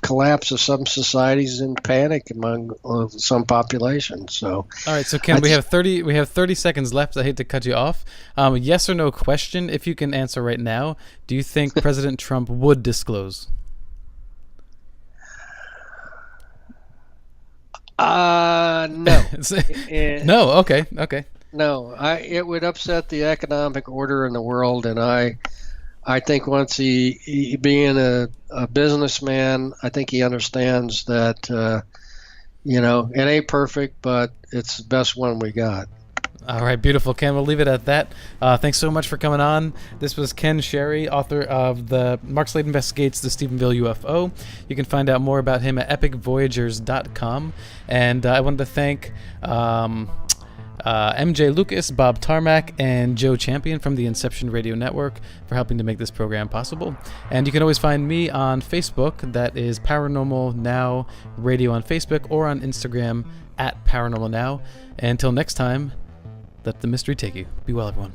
collapse of some societies and panic among some populations. So, all right. So, Ken, we have 30 seconds left. I hate to cut you off. Yes or no question, if you can answer right now. Do you think President Trump would disclose? No. No. Okay. No, it would upset the economic order in the world, and I think once he being a businessman, I think he understands that it ain't perfect, but it's the best one we got. All right, beautiful, Ken. We'll leave it at that. Thanks so much for coming on. This was Ken Sherry, author of the Mark Slade Investigates the Stephenville UFO. You can find out more about him at epicvoyagers.com. And I wanted to thank MJ Lucas, Bob Tarmac, and Joe Champion from the Inception Radio Network for helping to make this program possible. And you can always find me on Facebook. That is Paranormal Now Radio on Facebook, or on Instagram at Paranormal Now. And until next time, let the mystery take you. Be well, everyone.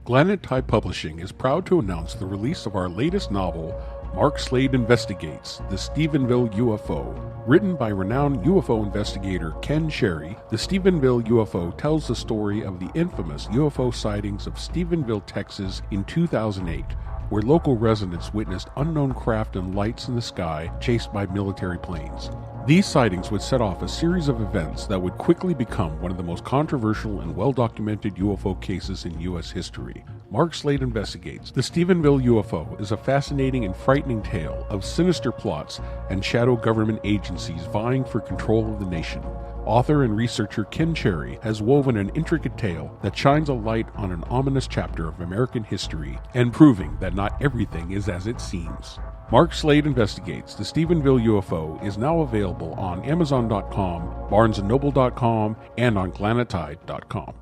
Granite Tide Publishing is proud to announce the release of our latest novel, Mark Slade Investigates the Stephenville UFO. Written by renowned UFO investigator Ken Sherry, the Stephenville UFO tells the story of the infamous UFO sightings of Stephenville, Texas in 2008, where local residents witnessed unknown craft and lights in the sky chased by military planes. These sightings would set off a series of events that would quickly become one of the most controversial and well-documented UFO cases in U.S. history. Mark Slade Investigates the Stephenville UFO is a fascinating and frightening tale of sinister plots and shadow government agencies vying for control of the nation. Author and researcher Ken Cherry has woven an intricate tale that shines a light on an ominous chapter of American history and proving that not everything is as it seems. Mark Slade Investigates the Stephenville UFO is now available on Amazon.com, BarnesandNoble.com, and on Glanatide.com.